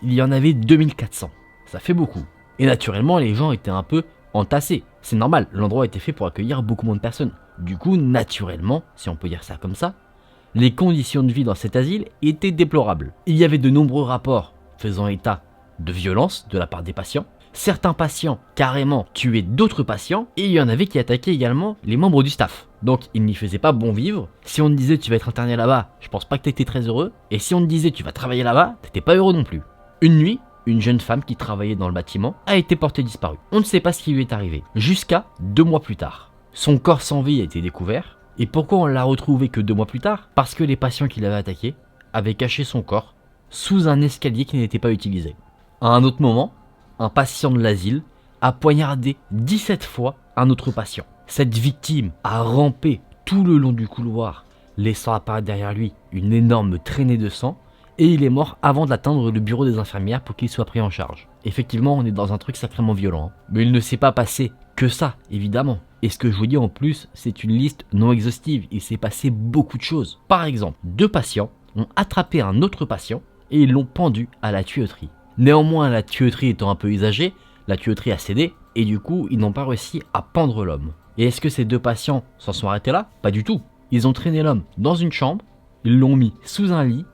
il y en avait 2400, ça fait beaucoup. Et naturellement, les gens étaient un peu entassés, c'est normal, l'endroit était fait pour accueillir beaucoup moins de personnes. Du coup, naturellement, si on peut dire ça comme ça, les conditions de vie dans cet asile étaient déplorables. Il y avait de nombreux rapports faisant état de violence de la part des patients. Certains patients carrément tuaient d'autres patients et il y en avait qui attaquaient également les membres du staff. Donc ils n'y faisaient pas bon vivre. Si on te disait tu vas être interné là-bas, je pense pas que t'étais très heureux. Et si on te disait tu vas travailler là-bas, t'étais pas heureux non plus. Une nuit, une jeune femme qui travaillait dans le bâtiment a été portée disparue. On ne sait pas ce qui lui est arrivé. Jusqu'à 2 mois plus tard. Son corps sans vie a été découvert. Et pourquoi on l'a retrouvé que 2 mois plus tard? Parce que les patients qui l'avaient attaqué avaient caché son corps sous un escalier qui n'était pas utilisé. À un autre moment, un patient de l'asile a poignardé 17 fois un autre patient. Cette victime a rampé tout le long du couloir, laissant apparaître derrière lui une énorme traînée de sang, et il est mort avant d'atteindre le bureau des infirmières pour qu'il soit pris en charge. Effectivement, on est dans un truc sacrément violent, mais il ne s'est pas passé que ça, évidemment. Et ce que je vous dis en plus, c'est une liste non exhaustive, il s'est passé beaucoup de choses. Par exemple, 2 patients ont attrapé un autre patient et ils l'ont pendu à la tuyauterie. Néanmoins, la tuyauterie étant un peu usagée, la tuyauterie a cédé et du coup, ils n'ont pas réussi à pendre l'homme. Et est-ce que ces 2 patients s'en sont arrêtés là? Pas du tout. Ils ont traîné l'homme dans une chambre, ils l'ont mis sous un lit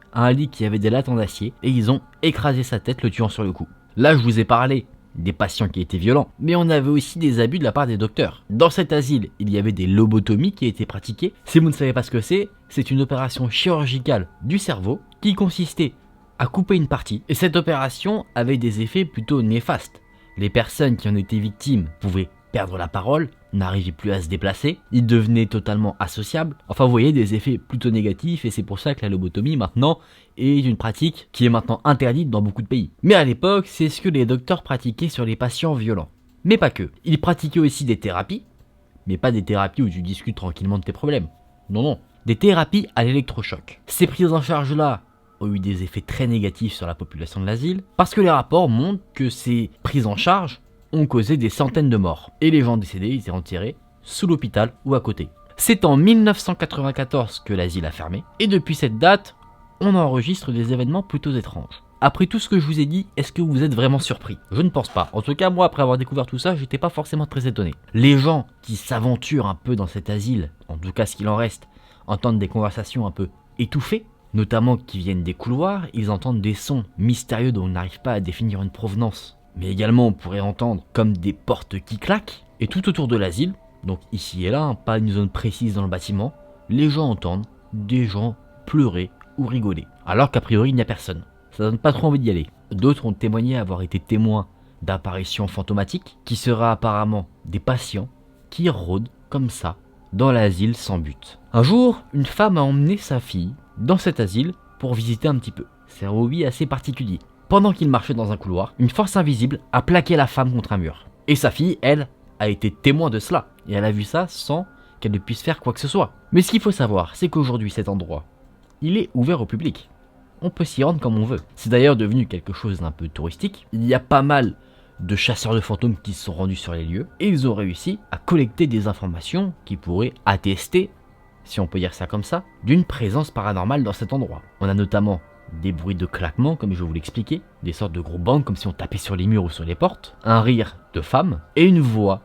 qui avait des lattes en acier et ils ont écrasé sa tête, le tuant sur le coup. Là, je vous ai parlé des patients qui étaient violents, mais on avait aussi des abus de la part des docteurs. Dans cet asile, il y avait des lobotomies qui étaient pratiquées. Si vous ne savez pas ce que c'est une opération chirurgicale du cerveau qui consistait à couper une partie. Et cette opération avait des effets plutôt néfastes. Les personnes qui en étaient victimes pouvaient perdre la parole, n'arrivaient plus à se déplacer, ils devenaient totalement associables. Enfin, vous voyez, des effets plutôt négatifs et c'est pour ça que la lobotomie maintenant est une pratique qui est maintenant interdite dans beaucoup de pays. Mais à l'époque, c'est ce que les docteurs pratiquaient sur les patients violents. Mais pas que. Ils pratiquaient aussi des thérapies, mais pas des thérapies où tu discutes tranquillement de tes problèmes. Non, non. Des thérapies à l'électrochoc. Ces prises en charge-là ont eu des effets très négatifs sur la population de l'asile, parce que les rapports montrent que ces prises en charge ont causé des centaines de morts. Et les gens décédés, ils étaient enterrés sous l'hôpital ou à côté. C'est en 1994 que l'asile a fermé, et depuis cette date, on enregistre des événements plutôt étranges. Après tout ce que je vous ai dit, est-ce que vous êtes vraiment surpris? Je ne pense pas. En tout cas, moi, après avoir découvert tout ça, j'étais pas forcément très étonné. Les gens qui s'aventurent un peu dans cet asile, en tout cas ce qu'il en reste, entendent des conversations un peu étouffées, notamment qui viennent des couloirs. Ils entendent des sons mystérieux dont on n'arrive pas à définir une provenance. Mais également on pourrait entendre comme des portes qui claquent. Et tout autour de l'asile, donc ici et là, pas une zone précise dans le bâtiment, les gens entendent des gens pleurer ou rigoler. Alors qu'a priori il n'y a personne. Ça donne pas trop envie d'y aller. D'autres ont témoigné avoir été témoins d'apparitions fantomatiques, qui seraient apparemment des patients qui rôdent comme ça dans l'asile sans but. Un jour, une femme a emmené sa fille dans cet asile pour visiter un petit peu. C'est un hobby assez particulier. Pendant qu'il marchait dans un couloir, une force invisible a plaqué la femme contre un mur. Et sa fille, elle, a été témoin de cela. Et elle a vu ça sans qu'elle ne puisse faire quoi que ce soit. Mais ce qu'il faut savoir, c'est qu'aujourd'hui cet endroit, il est ouvert au public. On peut s'y rendre comme on veut. C'est d'ailleurs devenu quelque chose d'un peu touristique. Il y a pas mal de chasseurs de fantômes qui se sont rendus sur les lieux et ils ont réussi à collecter des informations qui pourraient attester, si on peut dire ça comme ça, d'une présence paranormale dans cet endroit. On a notamment des bruits de claquements, comme je vous l'expliquais, des sortes de gros bangs comme si on tapait sur les murs ou sur les portes, un rire de femme et une voix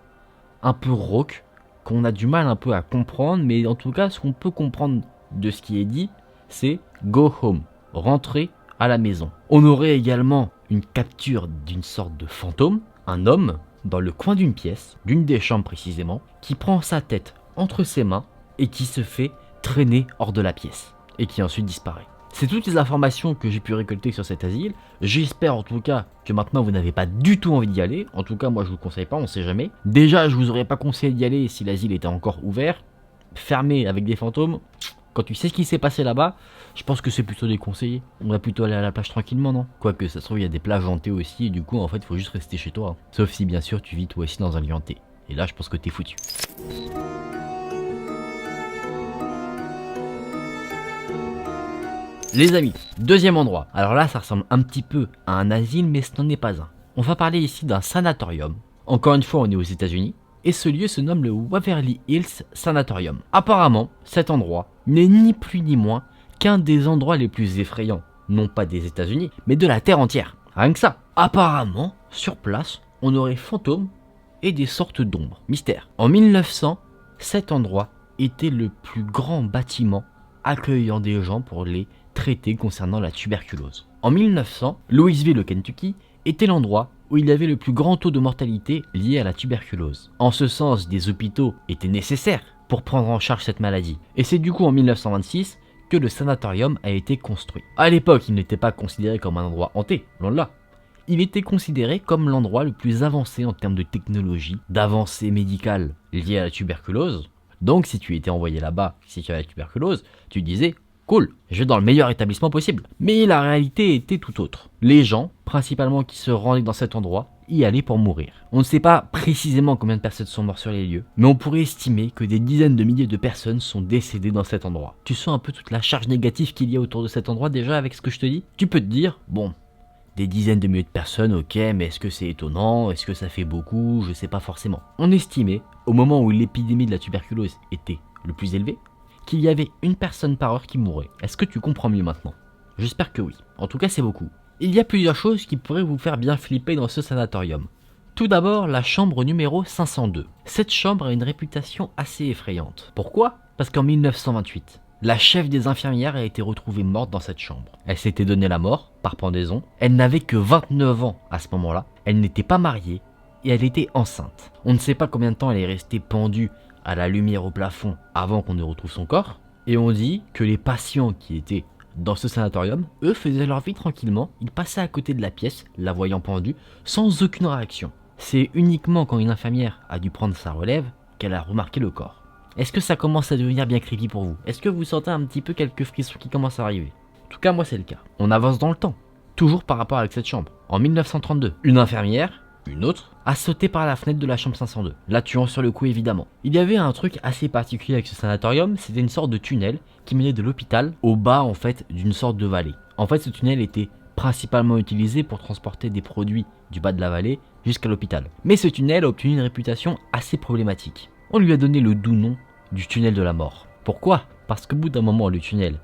un peu rauque qu'on a du mal un peu à comprendre, mais en tout cas ce qu'on peut comprendre de ce qui est dit, c'est « Go home », rentrer à la maison. On aurait également une capture d'une sorte de fantôme, un homme dans le coin d'une pièce, d'une des chambres précisément, qui prend sa tête entre ses mains et qui se fait traîner hors de la pièce et qui ensuite disparaît. C'est toutes les informations que j'ai pu récolter sur cet asile. J'espère en tout cas que maintenant vous n'avez pas du tout envie d'y aller. En tout cas moi je vous le conseille pas, on sait jamais. Déjà je vous aurais pas conseillé d'y aller si l'asile était encore ouvert. Fermé avec des fantômes, quand tu sais ce qui s'est passé là-bas, je pense que c'est plutôt déconseillé. On va plutôt aller à la plage tranquillement, non? Quoique ça se trouve il y a des plages hantées aussi et du coup en fait il faut juste rester chez toi. Sauf si bien sûr tu vis toi aussi dans un lieu hanté. Et là je pense que t'es foutu. Les amis, deuxième endroit. Alors là, ça ressemble un petit peu à un asile, mais ce n'en est pas un. On va parler ici d'un sanatorium. Encore une fois, on est aux États-Unis. Et ce lieu se nomme le Waverly Hills Sanatorium. Apparemment, cet endroit n'est ni plus ni moins qu'un des endroits les plus effrayants, non pas des États-Unis, mais de la Terre entière. Rien que ça. Apparemment, sur place, on aurait fantômes et des sortes d'ombres. Mystère. En 1900, cet endroit était le plus grand bâtiment accueillant des gens pour les traiter concernant la tuberculose. En 1900, Louisville au Kentucky était l'endroit où il y avait le plus grand taux de mortalité lié à la tuberculose. En ce sens, des hôpitaux étaient nécessaires pour prendre en charge cette maladie. Et c'est du coup en 1926 que le sanatorium a été construit. À l'époque, il n'était pas considéré comme un endroit hanté, loin de là. Il était considéré comme l'endroit le plus avancé en termes de technologie, d'avancées médicales liées à la tuberculose. Donc si tu étais envoyé là-bas, si tu avais la tuberculose, tu disais cool, je vais dans le meilleur établissement possible. Mais la réalité était tout autre. Les gens, principalement qui se rendaient dans cet endroit, y allaient pour mourir. On ne sait pas précisément combien de personnes sont mortes sur les lieux, mais on pourrait estimer que des dizaines de milliers de personnes sont décédées dans cet endroit. Tu sens un peu toute la charge négative qu'il y a autour de cet endroit déjà avec ce que je te dis? Tu peux te dire, bon, des dizaines de milliers de personnes, ok, mais est-ce que c'est étonnant? Est-ce que ça fait beaucoup? Je sais pas forcément. On estimait, au moment où l'épidémie de la tuberculose était le plus élevée, qu'il y avait une personne par heure qui mourait. Est-ce que tu comprends mieux maintenant? J'espère que oui. En tout cas, c'est beaucoup. Il y a plusieurs choses qui pourraient vous faire bien flipper dans ce sanatorium. Tout d'abord, la chambre numéro 502. Cette chambre a une réputation assez effrayante. Pourquoi? Parce qu'en 1928, la chef des infirmières a été retrouvée morte dans cette chambre. Elle s'était donnée la mort, par pendaison. Elle n'avait que 29 ans à ce moment-là. Elle n'était pas mariée et elle était enceinte. On ne sait pas combien de temps elle est restée pendue à la lumière au plafond avant qu'on ne retrouve son corps. Et on dit que les patients qui étaient dans ce sanatorium, eux faisaient leur vie tranquillement. Ils passaient à côté de la pièce, la voyant pendue, sans aucune réaction. C'est uniquement quand une infirmière a dû prendre sa relève qu'elle a remarqué le corps. Est-ce que ça commence à devenir bien creepy pour vous? Est-ce que vous sentez un petit peu quelques frissons qui commencent à arriver? En tout cas, moi c'est le cas. On avance dans le temps, toujours par rapport avec cette chambre. En 1932, une infirmière, une autre, a sauté par la fenêtre de la chambre 502, la tuant sur le coup évidemment. Il y avait un truc assez particulier avec ce sanatorium, c'était une sorte de tunnel qui menait de l'hôpital au bas en fait d'une sorte de vallée. En fait ce tunnel était principalement utilisé pour transporter des produits du bas de la vallée jusqu'à l'hôpital. Mais ce tunnel a obtenu une réputation assez problématique. On lui a donné le doux nom du tunnel de la mort. Pourquoi? Parce qu'au bout d'un moment le tunnel,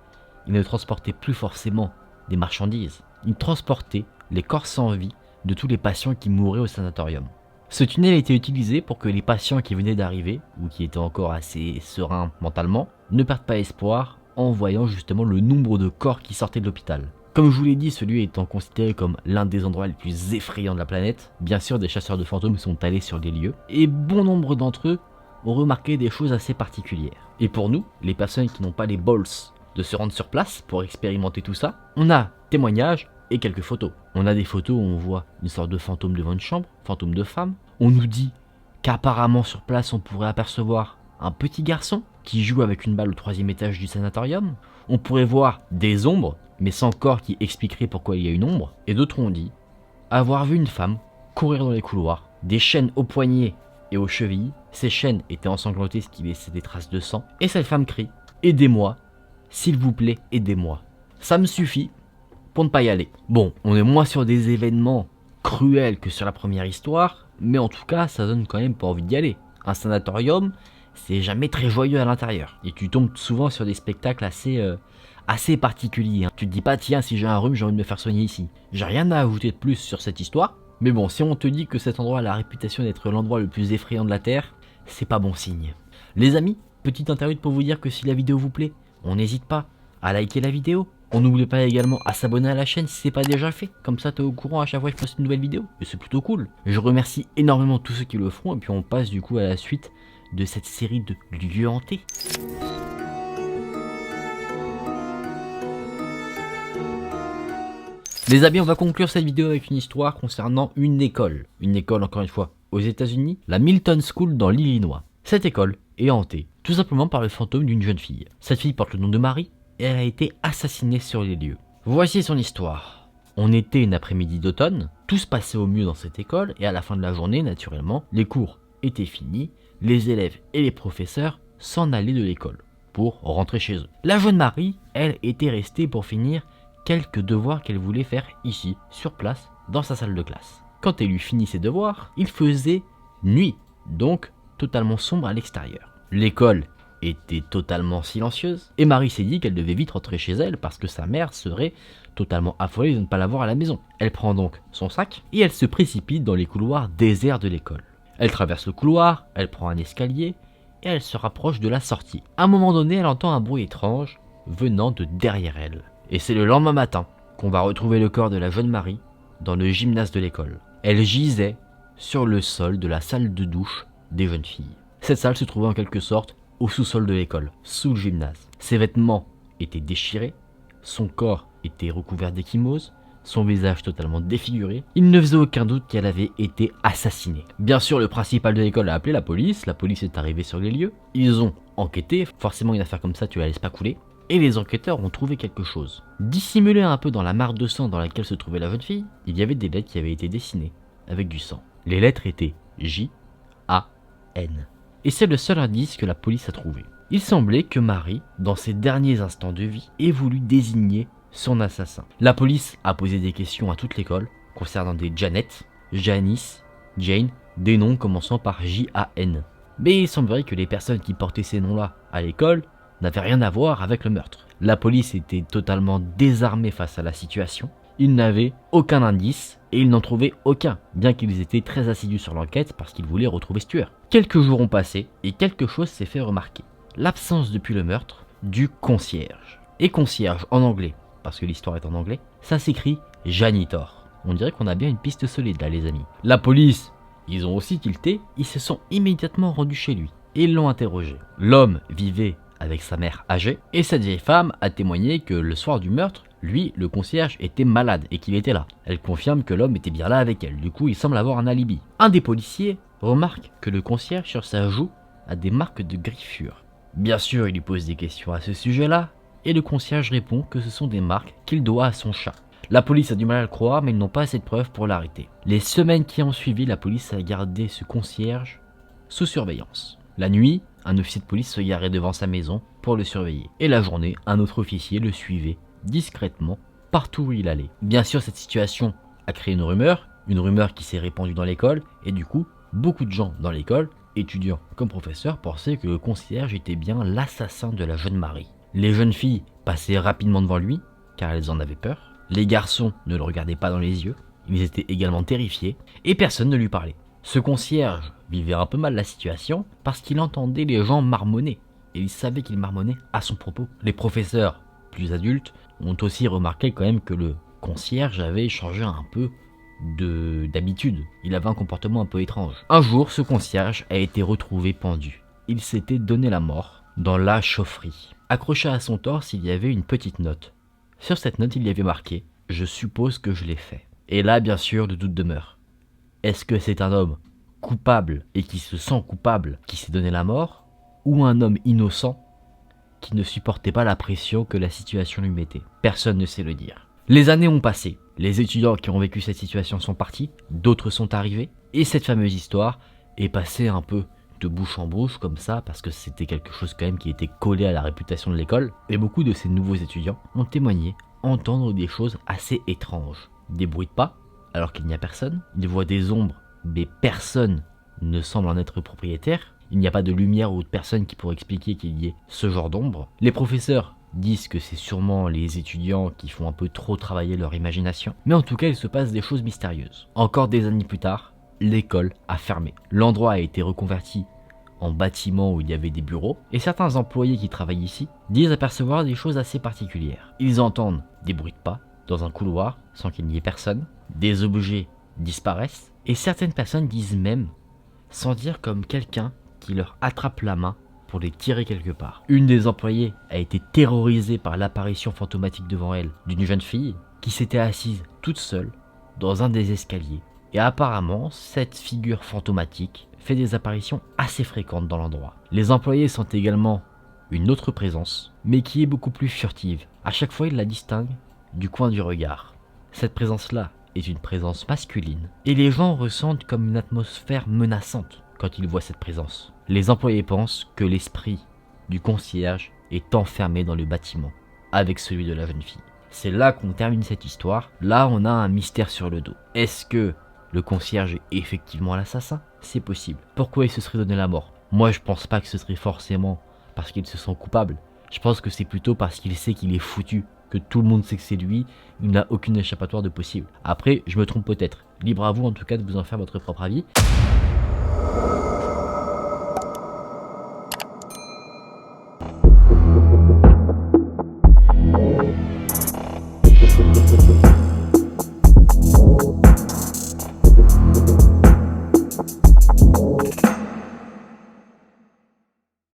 il ne transportait plus forcément des marchandises, il transportait les corps sans vie de tous les patients qui mouraient au sanatorium. Ce tunnel a été utilisé pour que les patients qui venaient d'arriver, ou qui étaient encore assez sereins mentalement, ne perdent pas espoir en voyant justement le nombre de corps qui sortaient de l'hôpital. Comme je vous l'ai dit, celui étant considéré comme l'un des endroits les plus effrayants de la planète, bien sûr des chasseurs de fantômes sont allés sur les lieux, et bon nombre d'entre eux ont remarqué des choses assez particulières. Et pour nous, les personnes qui n'ont pas les balls de se rendre sur place pour expérimenter tout ça, on a témoignages et quelques photos. On a des photos où on voit une sorte de fantôme devant une chambre, fantôme de femme. On nous dit qu'apparemment sur place on pourrait apercevoir un petit garçon qui joue avec une balle au 3e étage du sanatorium. On pourrait voir des ombres, mais sans corps qui expliquerait pourquoi il y a une ombre. Et d'autres ont dit avoir vu une femme courir dans les couloirs, des chaînes aux poignets et aux chevilles. Ces chaînes étaient ensanglantées, ce qui laissait des traces de sang. Et cette femme crie « Aidez-moi, s'il vous plaît, aidez-moi ». Ça me suffit pour ne pas y aller. Bon, on est moins sur des événements cruels que sur la première histoire, mais en tout cas, ça donne quand même pas envie d'y aller. Un sanatorium, c'est jamais très joyeux à l'intérieur. Et tu tombes souvent sur des spectacles assez particuliers. Hein. Tu te dis pas, tiens, si j'ai un rhume, j'ai envie de me faire soigner ici. J'ai rien à ajouter de plus sur cette histoire. Mais bon, si on te dit que cet endroit a la réputation d'être l'endroit le plus effrayant de la Terre, c'est pas bon signe. Les amis, petite interlude pour vous dire que si la vidéo vous plaît, on n'hésite pas à liker la vidéo. On n'oublie pas également à s'abonner à la chaîne si c'est pas déjà fait. Comme ça, t'es au courant à chaque fois que je poste une nouvelle vidéo. Et c'est plutôt cool. Je remercie énormément tous ceux qui le font. Et puis on passe du coup à la suite de cette série de lieux hantés. Les amis, on va conclure cette vidéo avec une histoire concernant une école. Une école, encore une fois, aux États-Unis, la Milton School dans l'Illinois. Cette école est hantée, tout simplement par le fantôme d'une jeune fille. Cette fille porte le nom de Marie et elle a été assassinée sur les lieux. Voici son histoire. On était une après-midi d'automne, tout se passait au mieux dans cette école et à la fin de la journée, naturellement, les cours étaient finis, les élèves et les professeurs s'en allaient de l'école pour rentrer chez eux. La jeune Marie, elle, était restée pour finir quelques devoirs qu'elle voulait faire ici, sur place, dans sa salle de classe. Quand elle eut fini ses devoirs, il faisait nuit, donc totalement sombre à l'extérieur. L'école était totalement silencieuse et Marie s'est dit qu'elle devait vite rentrer chez elle parce que sa mère serait totalement affolée de ne pas la voir à la maison. Elle prend donc son sac et elle se précipite dans les couloirs déserts de l'école. Elle traverse le couloir, elle prend un escalier et elle se rapproche de la sortie. À un moment donné, elle entend un bruit étrange venant de derrière elle. Et c'est le lendemain matin qu'on va retrouver le corps de la jeune Marie dans le gymnase de l'école. Elle gisait sur le sol de la salle de douche des jeunes filles. Cette salle se trouvait en quelque sorte au sous-sol de l'école, sous le gymnase. Ses vêtements étaient déchirés, son corps était recouvert d'ecchymoses, son visage totalement défiguré. Il ne faisait aucun doute qu'elle avait été assassinée. Bien sûr, le principal de l'école a appelé la police est arrivée sur les lieux. Ils ont enquêté, forcément une affaire comme ça tu la laisses pas couler. Et les enquêteurs ont trouvé quelque chose. Dissimulé un peu dans la mare de sang dans laquelle se trouvait la jeune fille, il y avait des lettres qui avaient été dessinées avec du sang. Les lettres étaient J-A-N. Et c'est le seul indice que la police a trouvé. Il semblait que Marie, dans ses derniers instants de vie, ait voulu désigner son assassin. La police a posé des questions à toute l'école concernant des Janet, Janice, Jane, des noms commençant par J-A-N. Mais il semblerait que les personnes qui portaient ces noms-là à l'école n'avait rien à voir avec le meurtre. La police était totalement désarmée face à la situation. Ils n'avaient aucun indice et ils n'en trouvaient aucun, bien qu'ils étaient très assidus sur l'enquête parce qu'ils voulaient retrouver ce tueur. Quelques jours ont passé et quelque chose s'est fait remarquer. L'absence depuis le meurtre du concierge. Et concierge en anglais, parce que l'histoire est en anglais, ça s'écrit janitor. On dirait qu'on a bien une piste solide là les amis. La police, ils ont aussi tilté, ils se sont immédiatement rendus chez lui et ils l'ont interrogé. L'homme vivait avec sa mère âgée, et cette vieille femme a témoigné que le soir du meurtre, lui, le concierge, était malade et qu'il était là. Elle confirme que l'homme était bien là avec elle, du coup il semble avoir un alibi. Un des policiers remarque que le concierge sur sa joue a des marques de griffures. Bien sûr, il lui pose des questions à ce sujet-là, et le concierge répond que ce sont des marques qu'il doit à son chat. La police a du mal à le croire, mais ils n'ont pas assez de preuves pour l'arrêter. Les semaines qui ont suivi, la police a gardé ce concierge sous surveillance. La nuit, un officier de police se garait devant sa maison pour le surveiller. Et la journée, un autre officier le suivait discrètement partout où il allait. Bien sûr, cette situation a créé une rumeur qui s'est répandue dans l'école, et du coup, beaucoup de gens dans l'école, étudiants comme professeurs, pensaient que le concierge était bien l'assassin de la jeune Marie. Les jeunes filles passaient rapidement devant lui, car elles en avaient peur. Les garçons ne le regardaient pas dans les yeux, ils étaient également terrifiés, et personne ne lui parlait. Ce concierge vivait un peu mal la situation parce qu'il entendait les gens marmonner et il savait qu'il marmonnait à son propos. Les professeurs, plus adultes, ont aussi remarqué quand même que le concierge avait changé un peu d'habitude. Il avait un comportement un peu étrange. Un jour, ce concierge a été retrouvé pendu. Il s'était donné la mort dans la chaufferie. Accroché à son torse, il y avait une petite note. Sur cette note, il y avait marqué « Je suppose que je l'ai fait ». Et là, bien sûr, le doute demeure. Est-ce que c'est un homme coupable et qui se sent coupable qui s'est donné la mort, ou un homme innocent qui ne supportait pas la pression que la situation lui mettait? Personne ne sait le dire. Les années ont passé. Les étudiants qui ont vécu cette situation sont partis, d'autres sont arrivés, et cette fameuse histoire est passée un peu de bouche en bouche comme ça, parce que c'était quelque chose quand même qui était collé à la réputation de l'école, et beaucoup de ces nouveaux étudiants ont témoigné entendre des choses assez étranges. Des bruits de pas, alors qu'il n'y a personne, ils voient des ombres, mais personne ne semble en être propriétaire, il n'y a pas de lumière ou de personne qui pourrait expliquer qu'il y ait ce genre d'ombre. Les professeurs disent que c'est sûrement les étudiants qui font un peu trop travailler leur imagination, mais en tout cas il se passe des choses mystérieuses. Encore des années plus tard, l'école a fermé. L'endroit a été reconverti en bâtiment où il y avait des bureaux, et certains employés qui travaillent ici disent apercevoir des choses assez particulières. Ils entendent des bruits de pas dans un couloir sans qu'il n'y ait personne, des objets disparaissent, et certaines personnes disent même sentir comme quelqu'un qui leur attrape la main pour les tirer quelque part. Une des employées a été terrorisée par l'apparition fantomatique devant elle d'une jeune fille qui s'était assise toute seule dans un des escaliers. Et apparemment, cette figure fantomatique fait des apparitions assez fréquentes dans l'endroit. Les employés sentent également une autre présence, mais qui est beaucoup plus furtive. À chaque fois, ils la distinguent du coin du regard. Cette présence-là est une présence masculine, et les gens ressentent comme une atmosphère menaçante quand ils voient cette présence. Les employés pensent que l'esprit du concierge est enfermé dans le bâtiment, avec celui de la jeune fille. C'est là qu'on termine cette histoire. Là, on a un mystère sur le dos. Est-ce que le concierge est effectivement l'assassin? C'est possible. Pourquoi il se serait donné la mort? Moi, je pense pas que ce serait forcément parce qu'il se sent coupable. Je pense que c'est plutôt parce qu'il sait qu'il est foutu, que tout le monde sait que c'est lui, il n'a aucune échappatoire de possible. Après, je me trompe peut-être. Libre à vous en tout cas de vous en faire votre propre avis.